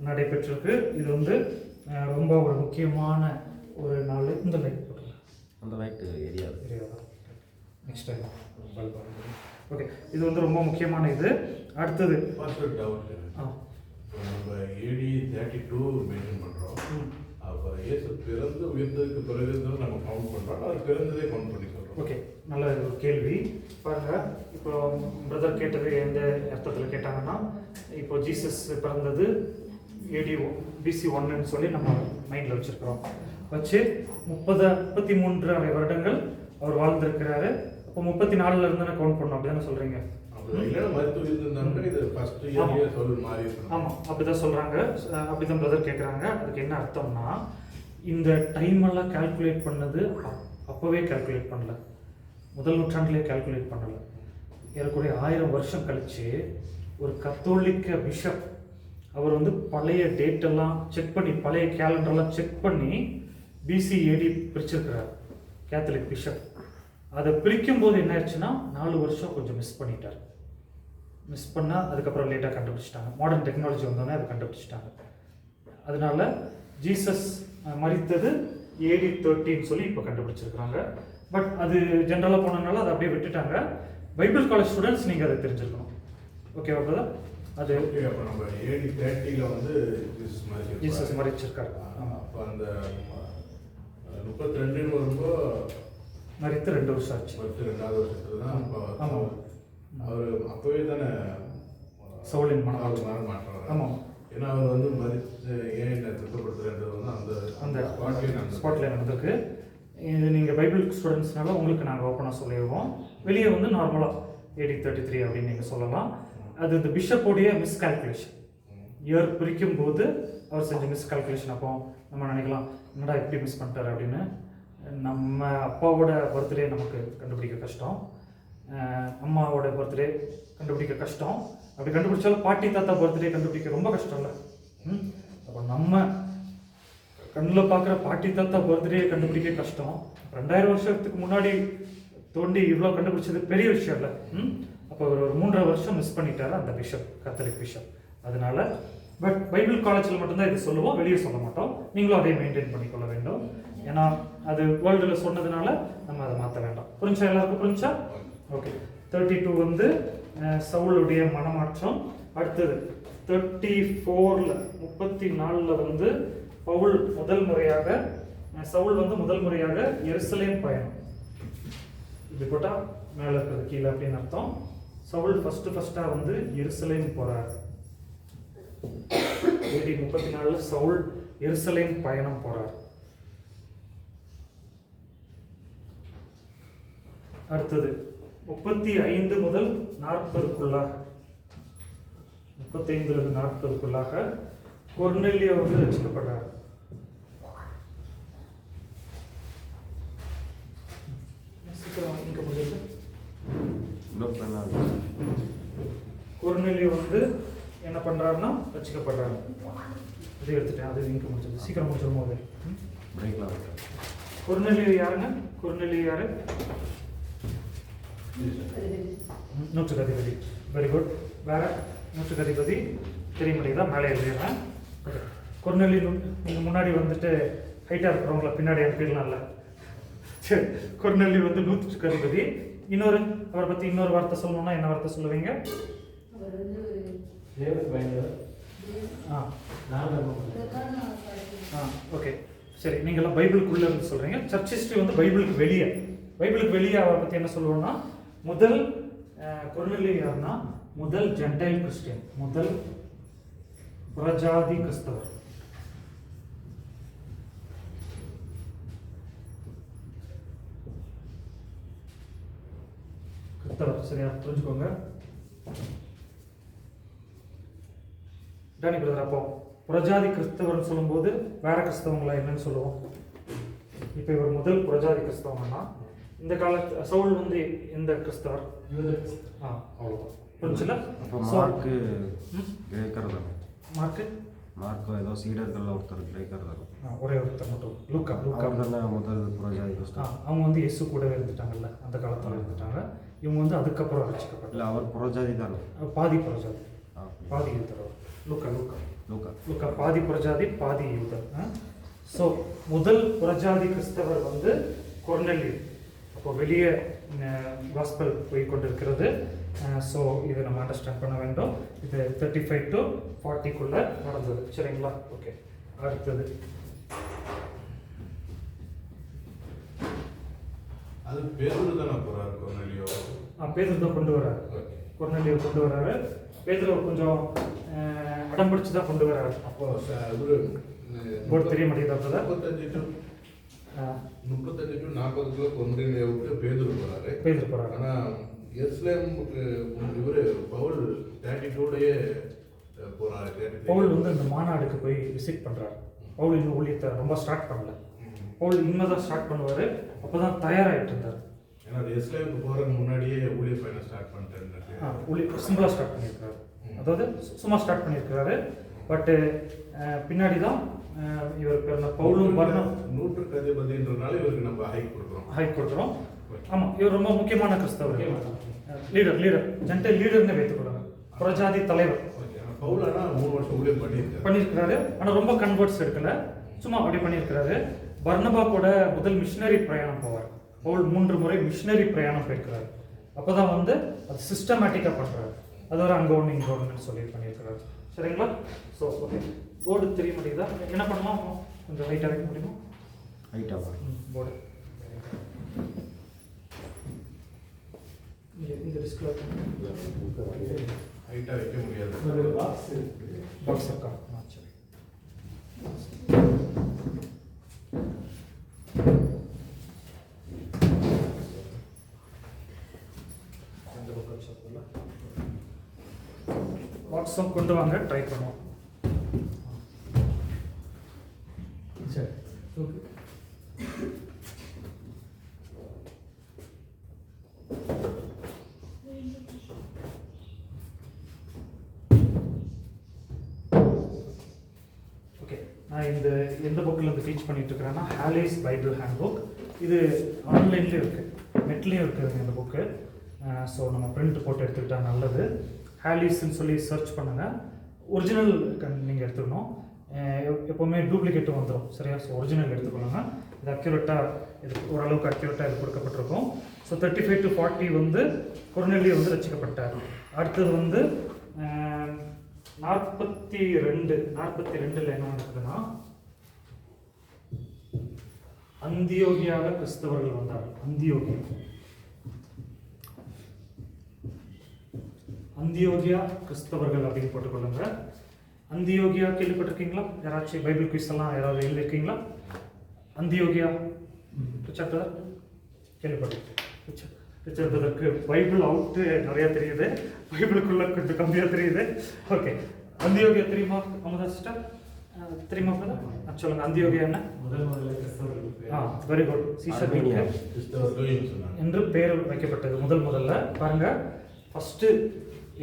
நடைபெற்றிருக்கு. இது வந்து ரொம்ப ஒரு முக்கியமான ஒரு நாள். இந்த லைட் போட்டுருங்க. அந்த லைட் ஏரியா தான் நெக்ஸ்ட் டைம் பல்ப். ஓகே, இது வந்து ரொம்ப முக்கியமான இது. அடுத்தது டவுட். நம்ம AD 32 மென்ஷன் பண்ணுறோம். அப்போ இயேசு பிறந்து உயர்ந்ததுக்கு பிறகு நம்ம கவுண்ட் பண்ணுறோம். அது பிறந்ததே கவுண்ட் பண்ணி சொல்கிறோம். ஓகே, நல்ல ஒரு கேள்வி. பாருங்க, இப்போ பிரதர் கேட்டது எந்த அர்த்தத்தில் கேட்டாங்கன்னா, இப்போ ஜீசஸ் பிறந்தது AD BC 1ன்னு சொல்லி நம்ம மைண்டில் வச்சுருக்கிறோம். வச்சு 33 வருடங்கள் அவர் வாழ்ந்திருக்கிறாரு. அப்போ 34 இருந்தானே கவுண்ட் பண்ணோம். அப்படி தானே சொல்கிறீங்க? ஆமாம், அப்படிதான் சொல்கிறாங்க. அப்படிதான் பிரதர் கேட்குறாங்க. அதுக்கு என்ன அர்த்தம்னா, இந்த டைம் எல்லாம் கால்குலேட் பண்ணது அப்போவே கால்குலேட் பண்ணல, முதல் நூற்றாண்டிலே கால்குலேட் பண்ணலை. ஏறக்குறைய 1000 வருஷம் கழிச்சு ஒரு கத்தோலிக்க பிஷப் அவர் வந்து பழைய டேட்டெல்லாம் செக் பண்ணி, பழைய கேலண்டர்லாம் செக் பண்ணி BC AD பிரிச்சிருக்கிறார். கேத்தலிக் பிஷப் அதை பிரிக்கும் போது என்ன ஆயிடுச்சுன்னா, 4 வருஷம் கொஞ்சம் மிஸ் பண்ணிட்டார். மிஸ் பண்ணால் அதுக்கப்புறம் லேட்டாக கண்டுபிடிச்சிட்டாங்க. மாடர்ன் டெக்னாலஜி வந்தோடனே அதை கண்டுபிடிச்சிட்டாங்க. அதனால ஜீசஸ் மரித்தது AD 13 சொல்லி இப்போ கண்டுபிடிச்சிருக்காங்க. பட் அது ஜென்ரலாக போனதுனால அதை அப்படியே விட்டுட்டாங்க. பைபிள் காலேஜ் ஸ்டூடெண்ட்ஸ் நீங்கள் அதை தெரிஞ்சிருக்கணும். ஓகேவா பிரதர்? அது அப்போ நம்ம AD 30 வந்து ஜீசஸ் மாதிரி வச்சிருக்காரு. அப்போ அந்த 32 வரும்போது மரித்து 2 வருஷம் ஆச்சு. 2வது வருஷத்துல தான் ஆமாம். அவர் அப்போவே தானே சவுலின் மனம் மனம். மாற்றம். ஆமாம். ஏன்னா அவர் வந்து மரித்து ஏன் என்ன திருத்தப்படுத்துறது வந்து அந்த ஸ்பாட்லேயே நடந்திருக்கு. இது நீங்கள் பைபிள் ஸ்டூடெண்ட்ஸ்னால உங்களுக்கு நாங்கள் ஓப்பனாக சொல்லிடுவோம். வெளியே வந்து நார்மலாக AD 33 அப்படின்னு நீங்கள் சொல்லலாம். அது இந்த பிஷப்போடைய மிஸ்கால்குலேஷன். இயர் பிரிக்கும் போது அவர் செஞ்ச மிஸ்கால்குலேஷன். அப்போ நம்ம நினைக்கலாம் என்னடா எப்படி மிஸ் பண்ணிட்டாரு அப்படின்னு. நம்ம அப்பாவோட பர்த்டே நமக்கு கண்டுபிடிக்க கஷ்டம், அம்மாவோட பர்த்டே கண்டுபிடிக்க கஷ்டம். அப்படி கண்டுபிடிச்சாலும் பாட்டி தாத்தா பர்த்டே கண்டுபிடிக்க ரொம்ப கஷ்டம் இல்லை. அப்போ நம்ம கண்ணில் பார்க்குற பாட்டி தாத்தா பர்த்டே கண்டுபிடிக்க கஷ்டம். 2000 வருஷத்துக்கு முன்னாடி தோண்டி இவ்வளோ கண்டுபிடிச்சது பெரிய விஷயம் இல்லை. அப்போ ஒரு 3.5 வருஷம் மிஸ் பண்ணிட்டாரு அந்த பிஷப், கத்தலிக் பிஷப். அதனால பட் பைபிள் காலேஜில் மட்டும்தான் இது சொல்லுவோம், வெளியே சொல்ல மாட்டோம். நீங்களும் அதை மெயின்டைன் பண்ணிக்கொள்ள வேண்டும். ஏன்னா அது வேர்ல்டில் சொன்னதுனால நம்ம அதை மாற்ற வேண்டாம். புரிஞ்சா? எல்லாருக்கும் புரிஞ்சா? ஓகே. 32 வந்து சவுளுடைய மனமாற்றம். அடுத்தது 34ல் 34ல் வந்து பவுல் முதல் முறையாக, சவுல் வந்து முதல் முறையாக எருசலேம் பயணம். இப்படி போட்டால் மேலே இருக்கிறது கீழே அப்படின்னு அர்த்தம். சவுல் ஃபஸ்ட்டாக வந்து எருசலேம் போகிறார். AD 34ல் சவுல் எருசலேம் பயணம் போகிறார். அடுத்தது 35 முதல் 40க்குள்ளாக, 35லிருந்து 40க்குள்ளாக கொர்நேலியோ வந்து ரட்சிக்கப்படுறார். கொர்நேலியோ வந்து என்ன பண்றாருன்னா ரட்சிக்கப்படுறாரு. இதை எடுத்துட்டேன், அது இங்க முடிச்சது. சீக்கிரம் முடிச்சிடும் போது கொர்நேலியோ யாருங்க? கொர்நேலியோ யாரு? நூற்றுக்கதிபதி. Very good. வேற நூற்றுக்கதிபதி தெரிய மாட்டேங்குதா? மேலே எழுதிடுறேன். கொர்நேலியோ நீங்கள் முன்னாடி வந்துட்டு ஹைட்டாக இருக்கிறவங்கள பின்னாடி அனுப்பிடலாம்ல. சரி, கொர்நேலியோ வந்து நூற்றுக்கதிபதி. இன்னொரு அவரை பற்றி இன்னொரு வார்த்தை சொல்லணும்னா என்ன வார்த்தை சொல்லுவீங்க? ஓகே, சரி. நீங்கள்லாம் பைபிளுக்குள்ளே இருந்து சொல்கிறீங்க. சர்ச் ஹிஸ்ட்ரி வந்து பைபிளுக்கு வெளியே. பைபிளுக்கு வெளியே அவரை பற்றி என்ன சொல்லுவோம்னா, முதல் கொர்நேலியோ யாருன்னா முதல் ஜென்டைல் கிறிஸ்டியன், முதல் புறஜாதி கிறிஸ்தவர். கிறிஸ்தவர், சரியா புரிஞ்சுக்கோங்க. டானி பிரதர், அப்போ புறஜாதி கிறிஸ்தவர்னு சொல்லும்போது வேற கிறிஸ்தவங்களா என்னன்னு சொல்லுவோம்? இப்போ இவர் முதல் புறஜாதி கிறிஸ்தவங்கன்னா இந்த காலத்து சவுல் வந்து எந்த கிறிஸ்தவர்? அவ்வளோதான். புரிஞ்சுல? மார்க்கு கிரேக்கர் தானே? மார்க்கு ஏதோ சீடர்கள் ஒருத்தர் கிரேக்கர் தானே? ஒரே ஒருத்தர் மட்டும், லூக்கா தானே முதல் புறஜாதி கிறிஸ்தவர். அவங்க வந்து இயேசு கூடவே இருந்துட்டாங்கல்ல, அந்த காலத்தில் இருந்துட்டாங்க. இவங்க வந்து அதுக்கப்புறம் ரட்சிக்கப்படல. அவர் புறஜாதி தானே? பாதி புறஜாதி, பாதி யூதர். லூக்கா பாதி புறஜாதி பாதி யூதர். ஸோ முதல் புறஜாதி கிறிஸ்தவர் வந்து கொர்நேலியோ. அப்போ வெளியே காஸ்பல் போய் கொண்டிருக்கிறது. ஸோ இதை நம்ம அண்டர்ஸ்டாண்ட் பண்ண வேண்டும். இது 35 to 40க்குள்ளே நடந்தது. சரிங்களா? ஓகே. அடுத்தது அது பேதுரு தானே போறாரு கொர்நேலியோ? பேதுரு தான் கொண்டு வர்றாரு. கொர்நேலியோ கொண்டு வர்றாரு. பேதுரு கொஞ்சம் அடம் பிடிச்சி தான் கொண்டு வர்றாரு. அப்போ இவரு போர்டு தெரிய மாட்டேங்குது. 35 to 40 கொர்நேலியோவுக்கு பேதுரு போறாரு. ஆனால் எருசலேமுக்கு இவரு பவுல் 32லயே போறாரு. பவுல் வந்து இந்த மாநாடுக்கு போய் விசிட் பண்றாரு. பவுல் இன்னும் ஊழியத்தை ரொம்ப ஸ்டார்ட் பண்ணல. பவுல் இனிமேதான் ஸ்டார்ட் பண்ணுவாரு. அப்பதான் தயாராகிட்டு இருந்தார். ஏன்னா எருசலேமுக்கு போறதுக்கு முன்னாடியே ஊழிய பயணம் ஸ்டார்ட் பண்ணிட்டாரு. ஊழிய சிம்பிளா ஸ்டார்ட் பண்ணியிருக்காரு. அதாவது சும்மா ஸ்டார்ட் பண்ணியிருக்கிறாரு. பட்டு பின்னாடி தான் இவர் பேர் பவுலும் வரணும். நூற்றுக்கதிபதின்றனால இவருக்கு நம்ம ஹைக் கொடுக்குறோம். ஆமாம், இவர் ரொம்ப முக்கியமான கிறிஸ்தவர். லீடர் ஜென்டைல் லீடர்னு வைத்துக்கொள்ளுங்க. புறஜாதி தலைவர். பவுல் ஆனால் 3 வருஷம் ஊழியம் பண்ணியிருக்காரு. ஆனால் ரொம்ப கன்வெர்ட்ஸ் எடுக்கல, சும்மா அப்படி பண்ணியிருக்கிறாரு. பர்னபா கூட முதல் மிஷினரி பிரயாணம் போவார். பவுல் 3 முறை மிஷினரி பிரயாணம் போயிருக்கிறார். அப்போதான் வந்து அது சிஸ்டமேட்டிக்காக பண்ணுறாரு. அது ஒரு அங்கே ஒன்று இங்கே ஒன்றுன்னு சொல்லி பண்ணியிருக்கிறாரு. சரிங்களா? ஸோ ஓகே, போர்டு தெரிய மாட்டேங்குதா? என்ன பண்ணலாம், கொஞ்சம் ஹைட்டாக வைக்க முடியுமா? ஹைட்டாக போர்டு இந்த டிஸ்கில் ஹைட்டாக வைக்க முடியாது. பாக்ஸ் இருக்கா? சரி. பாக்ஸும் கொண்டு வாங்க, ட்ரை பண்ணுவோம். சரி, ஓகே. ஓகே, நான் எந்த புக்கில் இருந்து டீச் பண்ணிட்டு இருக்கிறேன்னா ஹாலிஸ் பைபிள் ஹேண்ட் புக். இது ஆன்லைன்லேயும் இருக்குது, நெட்லேயும் இருக்குதுங்க இந்த புக்கு. ஸோ நம்ம பிரிண்ட் போட்டு எடுத்துக்கிட்டால் நல்லது. ஹாலிஸ்ன்னு சொல்லி சர்ச் பண்ணுங்கள். ஒரிஜினல் நீங்கள் எடுத்துக்கணும். எப்போவுமே டூப்ளிகேட்டும் வந்துடும். சரியா? ஸோ ஒரிஜினல் எடுத்துக்கணுங்க. இது அக்யூரேட்டாக, இது ஓரளவுக்கு அக்யூரேட்டாக இது கொடுக்கப்பட்டிருக்கும். ஸோ 35 to 40 வந்து கொர்நேலியு வந்து ரசிக்கப்பட்டார். அடுத்தது வந்து 42 என்ன இருக்குதுன்னா, அந்தியோகியாவில் கிறிஸ்தவர்கள் வந்தார்கள். அந்தியோகியா கிறிஸ்தவர்கள் அப்படின்னு போட்டுக்கொள்ளுங்க. அந்தியோகியா கேள்விப்பட்டிருக்கீங்களா? யாராச்சும் பைபிள் குயிஸ் எல்லாம் யாராவது எழுதியிருக்கீங்களா? அந்தியோகியா கேள்விப்பட்டிருக்கு. பைபிள் அவுட்டு நிறையா தெரியுது, பைபிளுக்குள்ள கொஞ்சம் கம்மியாக தெரியுது. ஓகே, அந்தியோகியா தெரியுமா அமுதா சிஸ்டர்? தெரியுமா? சொல்லுங்க, அந்தியோகியா என்ன? Very good. என்று பேர் வைக்கப்பட்டது முதல்ல. பாருங்க, ஃபர்ஸ்ட்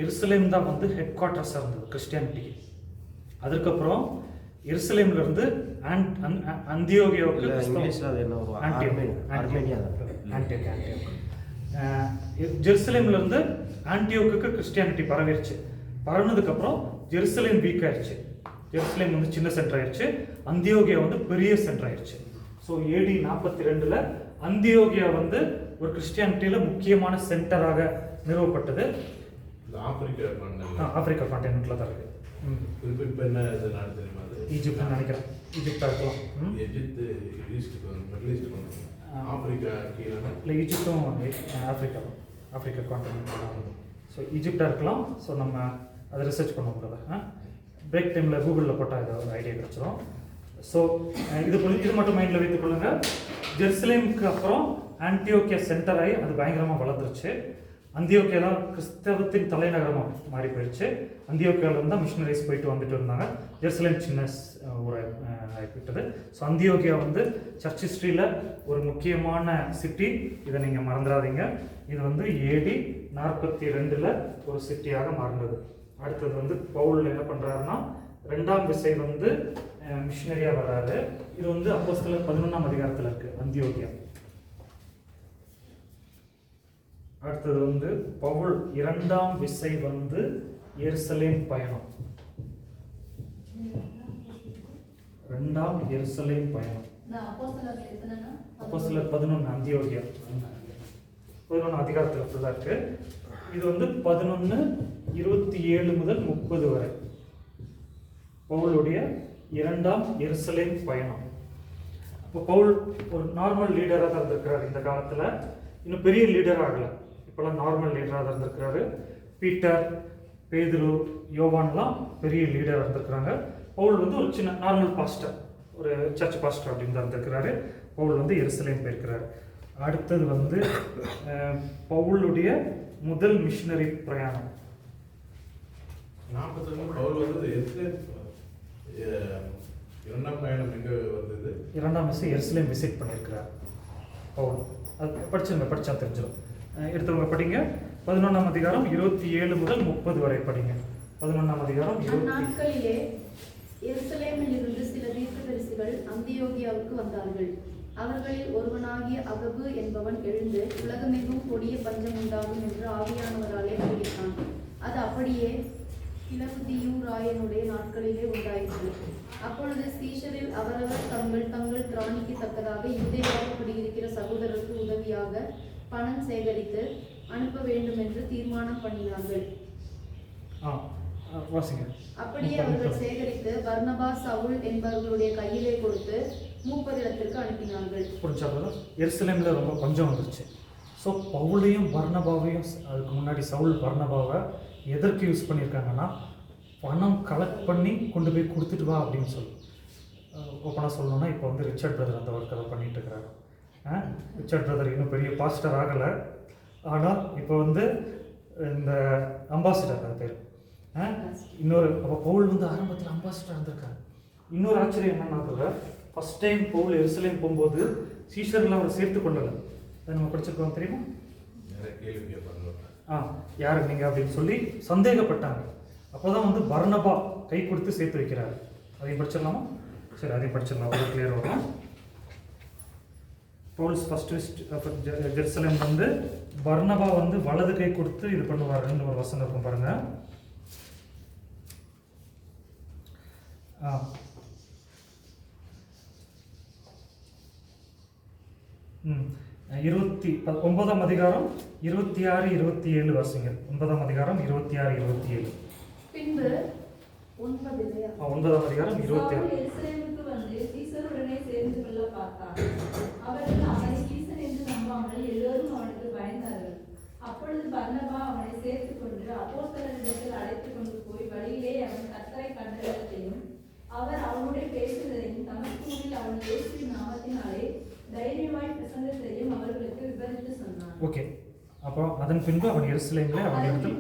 எருசலேம் தான் வந்து ஹெட் குவார்ட்டர்ஸாக இருந்தது கிறிஸ்டியானிட்டிக்கு. அதுக்கப்புறம் எருசலேம்ல இருந்து அந்தியோகியாவுக்கு ஜெருசலேம்ல இருந்து ஆன்டியோக்கு கிறிஸ்டியானிட்டி பரவினதுக்கப்புறம் ஜெருசலேம் வீக் ஆயிடுச்சு. ஜெருசலேம் வந்து சின்ன சென்டர் ஆயிடுச்சு, அந்தியோகியா வந்து பெரிய சென்டர் ஆயிடுச்சு. ஸோ AD 42 அந்தியோகியா வந்து ஒரு கிறிஸ்டியானிட்டியில முக்கியமான சென்டராக நிறுவப்பட்டது. ஆப்பிரிக்கா கான்டினென்ட்ல தான் இருக்கு. ஈஜிப்ட்னு நினைக்கிறேன். ஈஜிப்டா இருக்கலாம். இல்லை, ஈஜிப்டும் ஆப்பிரிக்கா கான்டினென்ட். ஸோ ஈஜிப்டா இருக்கலாம். ஸோ நம்ம அதை ரிசர்ச் பண்ண முடியாது. பிரேக் டைமில் கூகுளில் போட்டால் ஏதாவது ஐடியா கிடச்சிரும். ஸோ இது மட்டும் மைண்டில் வைத்துக் கொள்ளுங்க. ஜெருசலேமுக்கு அப்புறம் ஆன்டியோக்கியா சென்டர் ஆகி அது பயங்கரமாக வளர்ந்துருச்சு. அந்தியோக்கியாவில் கிறிஸ்தவத்தின் தலைநகரமாக மாறி போயிடுச்சு. அந்தியோக்கியாவில் இருந்தால் மிஷினரிஸ் போயிட்டு வந்துட்டு இருந்தாங்க. ஜெருசலேம் சின்ன ஒரு ஆகிவிட்டது. ஸோ அந்தியோக்கியா வந்து சர்ச் ஹிஸ்ட்ரியில் ஒரு முக்கியமான சிட்டி. இதை நீங்கள் மறந்துடாதீங்க. இது வந்து AD 42 ஒரு சிட்டியாக மாறினது. அடுத்தது வந்து பவுல் என்ன பண்ணுறாருன்னா, 2ஆம் விசை வந்து மிஷினரியாக வர்றாரு. இது வந்து அப்போஸ்தலர் 11ஆம் அதிகாரத்தில் இருக்குது அந்தியோக்கியா. அடுத்தது வந்து பவுல் 2ஆம் விசை வந்து எருசலேம் பயணம். 2ஆம் எருசலேம் பயணம். அப்போஸ்தலர் 11 அந்தியோக்கியா 11 அதிகாரத்தில் ஃபுல்லாக இருக்கு. இது வந்து 11:27 முதல் 30 வரை பவுலுடைய 2ஆம் எருசலேம் பயணம். இப்போ பவுல் ஒரு நார்மல் லீடராக தான் இருந்திருக்கிறார் இந்த காலத்தில். இன்னும் பெரிய லீடர் ஆகலை. இப்போல்லாம் நார்மல் லீடராக தான் இருந்திருக்கிறாரு. பீட்டர், பேதுரு, யோவான்லாம் பெரிய லீடராக இருந்திருக்கிறாங்க. பவுல் வந்து ஒரு சின்ன நார்மல் பாஸ்டர், ஒரு சர்ச் பாஸ்டர் அப்படின்னு தான் இருந்திருக்கிறாரு. பவுல் வந்து எருசலேம் போயிருக்கிறாரு. அடுத்தது வந்து பவுலுடைய முதல் மிஷினரி பிரயாணம். 42 பவுல் வந்து இரண்டாம் பயணம் எங்கே வந்தது? 2ஆம் விசை எருசலேம் விசிட் பண்ணியிருக்கிறார் பவுல். அது படிச்சா தெரிஞ்சிடும். எடுத்தவங்க படிங்க. 11ஆம் அதிகாரம் 27 முதல் 30 வரை படிங்க. 11ஆம் அதிகாரம். நாட்களிலே எருசலேமில் இருந்து சில தீர்க்கதரிசிகள் அந்தியோகியாவுக்கு வந்தார்கள். அவர்களில் ஒருவனாகிய அகபு என்பவன் எழுந்து உலகமெங்கும் கொடிய பஞ்சம் உண்டாகும் என்று ஆவியானவராலே அறிவித்தான். அது அப்படியே கிளவுதியூராயனுடைய நாட்களிலே உண்டாயிற்று. அப்பொழுது சீஷரில் அவரவர் தங்கள் தங்கள் திராணிக்கு தக்கதாக யூதேயாவில் குடியிருக்கிற சகோதரருக்கு உதவியாக பணம் சேகரித்து அனுப்ப வேண்டும் என்று தீர்மானம் பண்ணினார்கள். வாசிங்க. அப்படியே அவர்கள் சேகரித்து பர்னபா, சவுல் என்பவர்களுடைய கையிலே கொடுத்து மூப்பரிடத்திற்கு அனுப்பினார்கள். புரிஞ்சாங்க. எருசலேமில் ரொம்ப பஞ்சம் வந்துருச்சு. ஸோ பவுலையும் பர்னபாவையும், அதுக்கு முன்னாடி சவுல் பர்னபாவை எதற்கு யூஸ் பண்ணியிருக்காங்கன்னா, பணம் கலெக்ட் பண்ணி கொண்டு போய் கொடுத்துட்டு வா அப்படின்னு சொல்லி. ஓப்பனாக சொல்லணும்னா இப்போ வந்து ரிச்சர்ட் பிரதர் அந்த ஒர்க் அதை பண்ணிட்டு இருக்கிறாரு. ரிச்சர்ட் பிரதர் இன்னும் பெரிய பாஸ்டர் ஆகலை, ஆனால் இப்போ வந்து இந்த அம்பாசிடர் அது பேர். இன்னொரு அப்போ பவுல் வந்து ஆரம்பத்தில் அம்பாசிடர் இருந்திருக்காரு. இன்னொரு ஆச்சரியம் என்னன்னா கூட, ஃபஸ்ட் டைம் பவுல் எருசலேம் போகும்போது சீஷர்களை அவர் சேர்த்து கொள்ளலை. அதை நம்ம படிச்சிருக்கோம் தெரியுமா? நிறைய கேள்வி கேட்பாங்க, யாரு நீங்கள் அப்படின்னு சொல்லி சந்தேகப்பட்டாங்க. அப்போ தான் வந்து பர்னபா கை கொடுத்து சேர்த்து வைக்கிறாரு. அதையும் படிச்சிடலாமா? சரி, அதையும் படிச்சிடலாம், அவ்வளோ கிளியர் வரும். பவுல்ஸ் ஃபஸ்ட்டு ஜெருசலேம் வந்து பர்னபா வந்து வலது கை கொடுத்து இது பண்ணுவாருன்னு ஒரு வசனம் இருக்கும் பாருங்க. 9ஆம் அதிகாரம் 26, 27 வாசிங்க. 9ஆம் அதிகாரம் 26, 27. பின்பு 9 இல்லையா? 9ஆம் அதிகாரம் 26. சவுல் எருசலேமுக்கு வந்து சீசருடனே சேர்ந்து கொள்ள பார்த்தான். அவர்கள் அவனை சீசன் என்று நம்பாமல் எல்லோரும் அவனுக்கு பயந்தார்கள். அப்பொழுது பர்னபா அவனை சேர்த்துக் கொண்டு அப்போஸ்தலரிடத்தில் அழைத்துக் கொண்டு போய் வழியிலே அவன் கர்த்தரை கண்டதையும் அவர் அவனுடைய பேசுவதையும் தமஸ்கூவில் அவன் இயேசுவின் நாமத்தினாலே தைரியமாய் பிரசங்கத்தையும் அவர்களுக்கு விவரித்து சொன்னான். ஓகே, அப்போ அதன் பின்பு அவன் எருசலேமிலே அவர்களிடத்தில்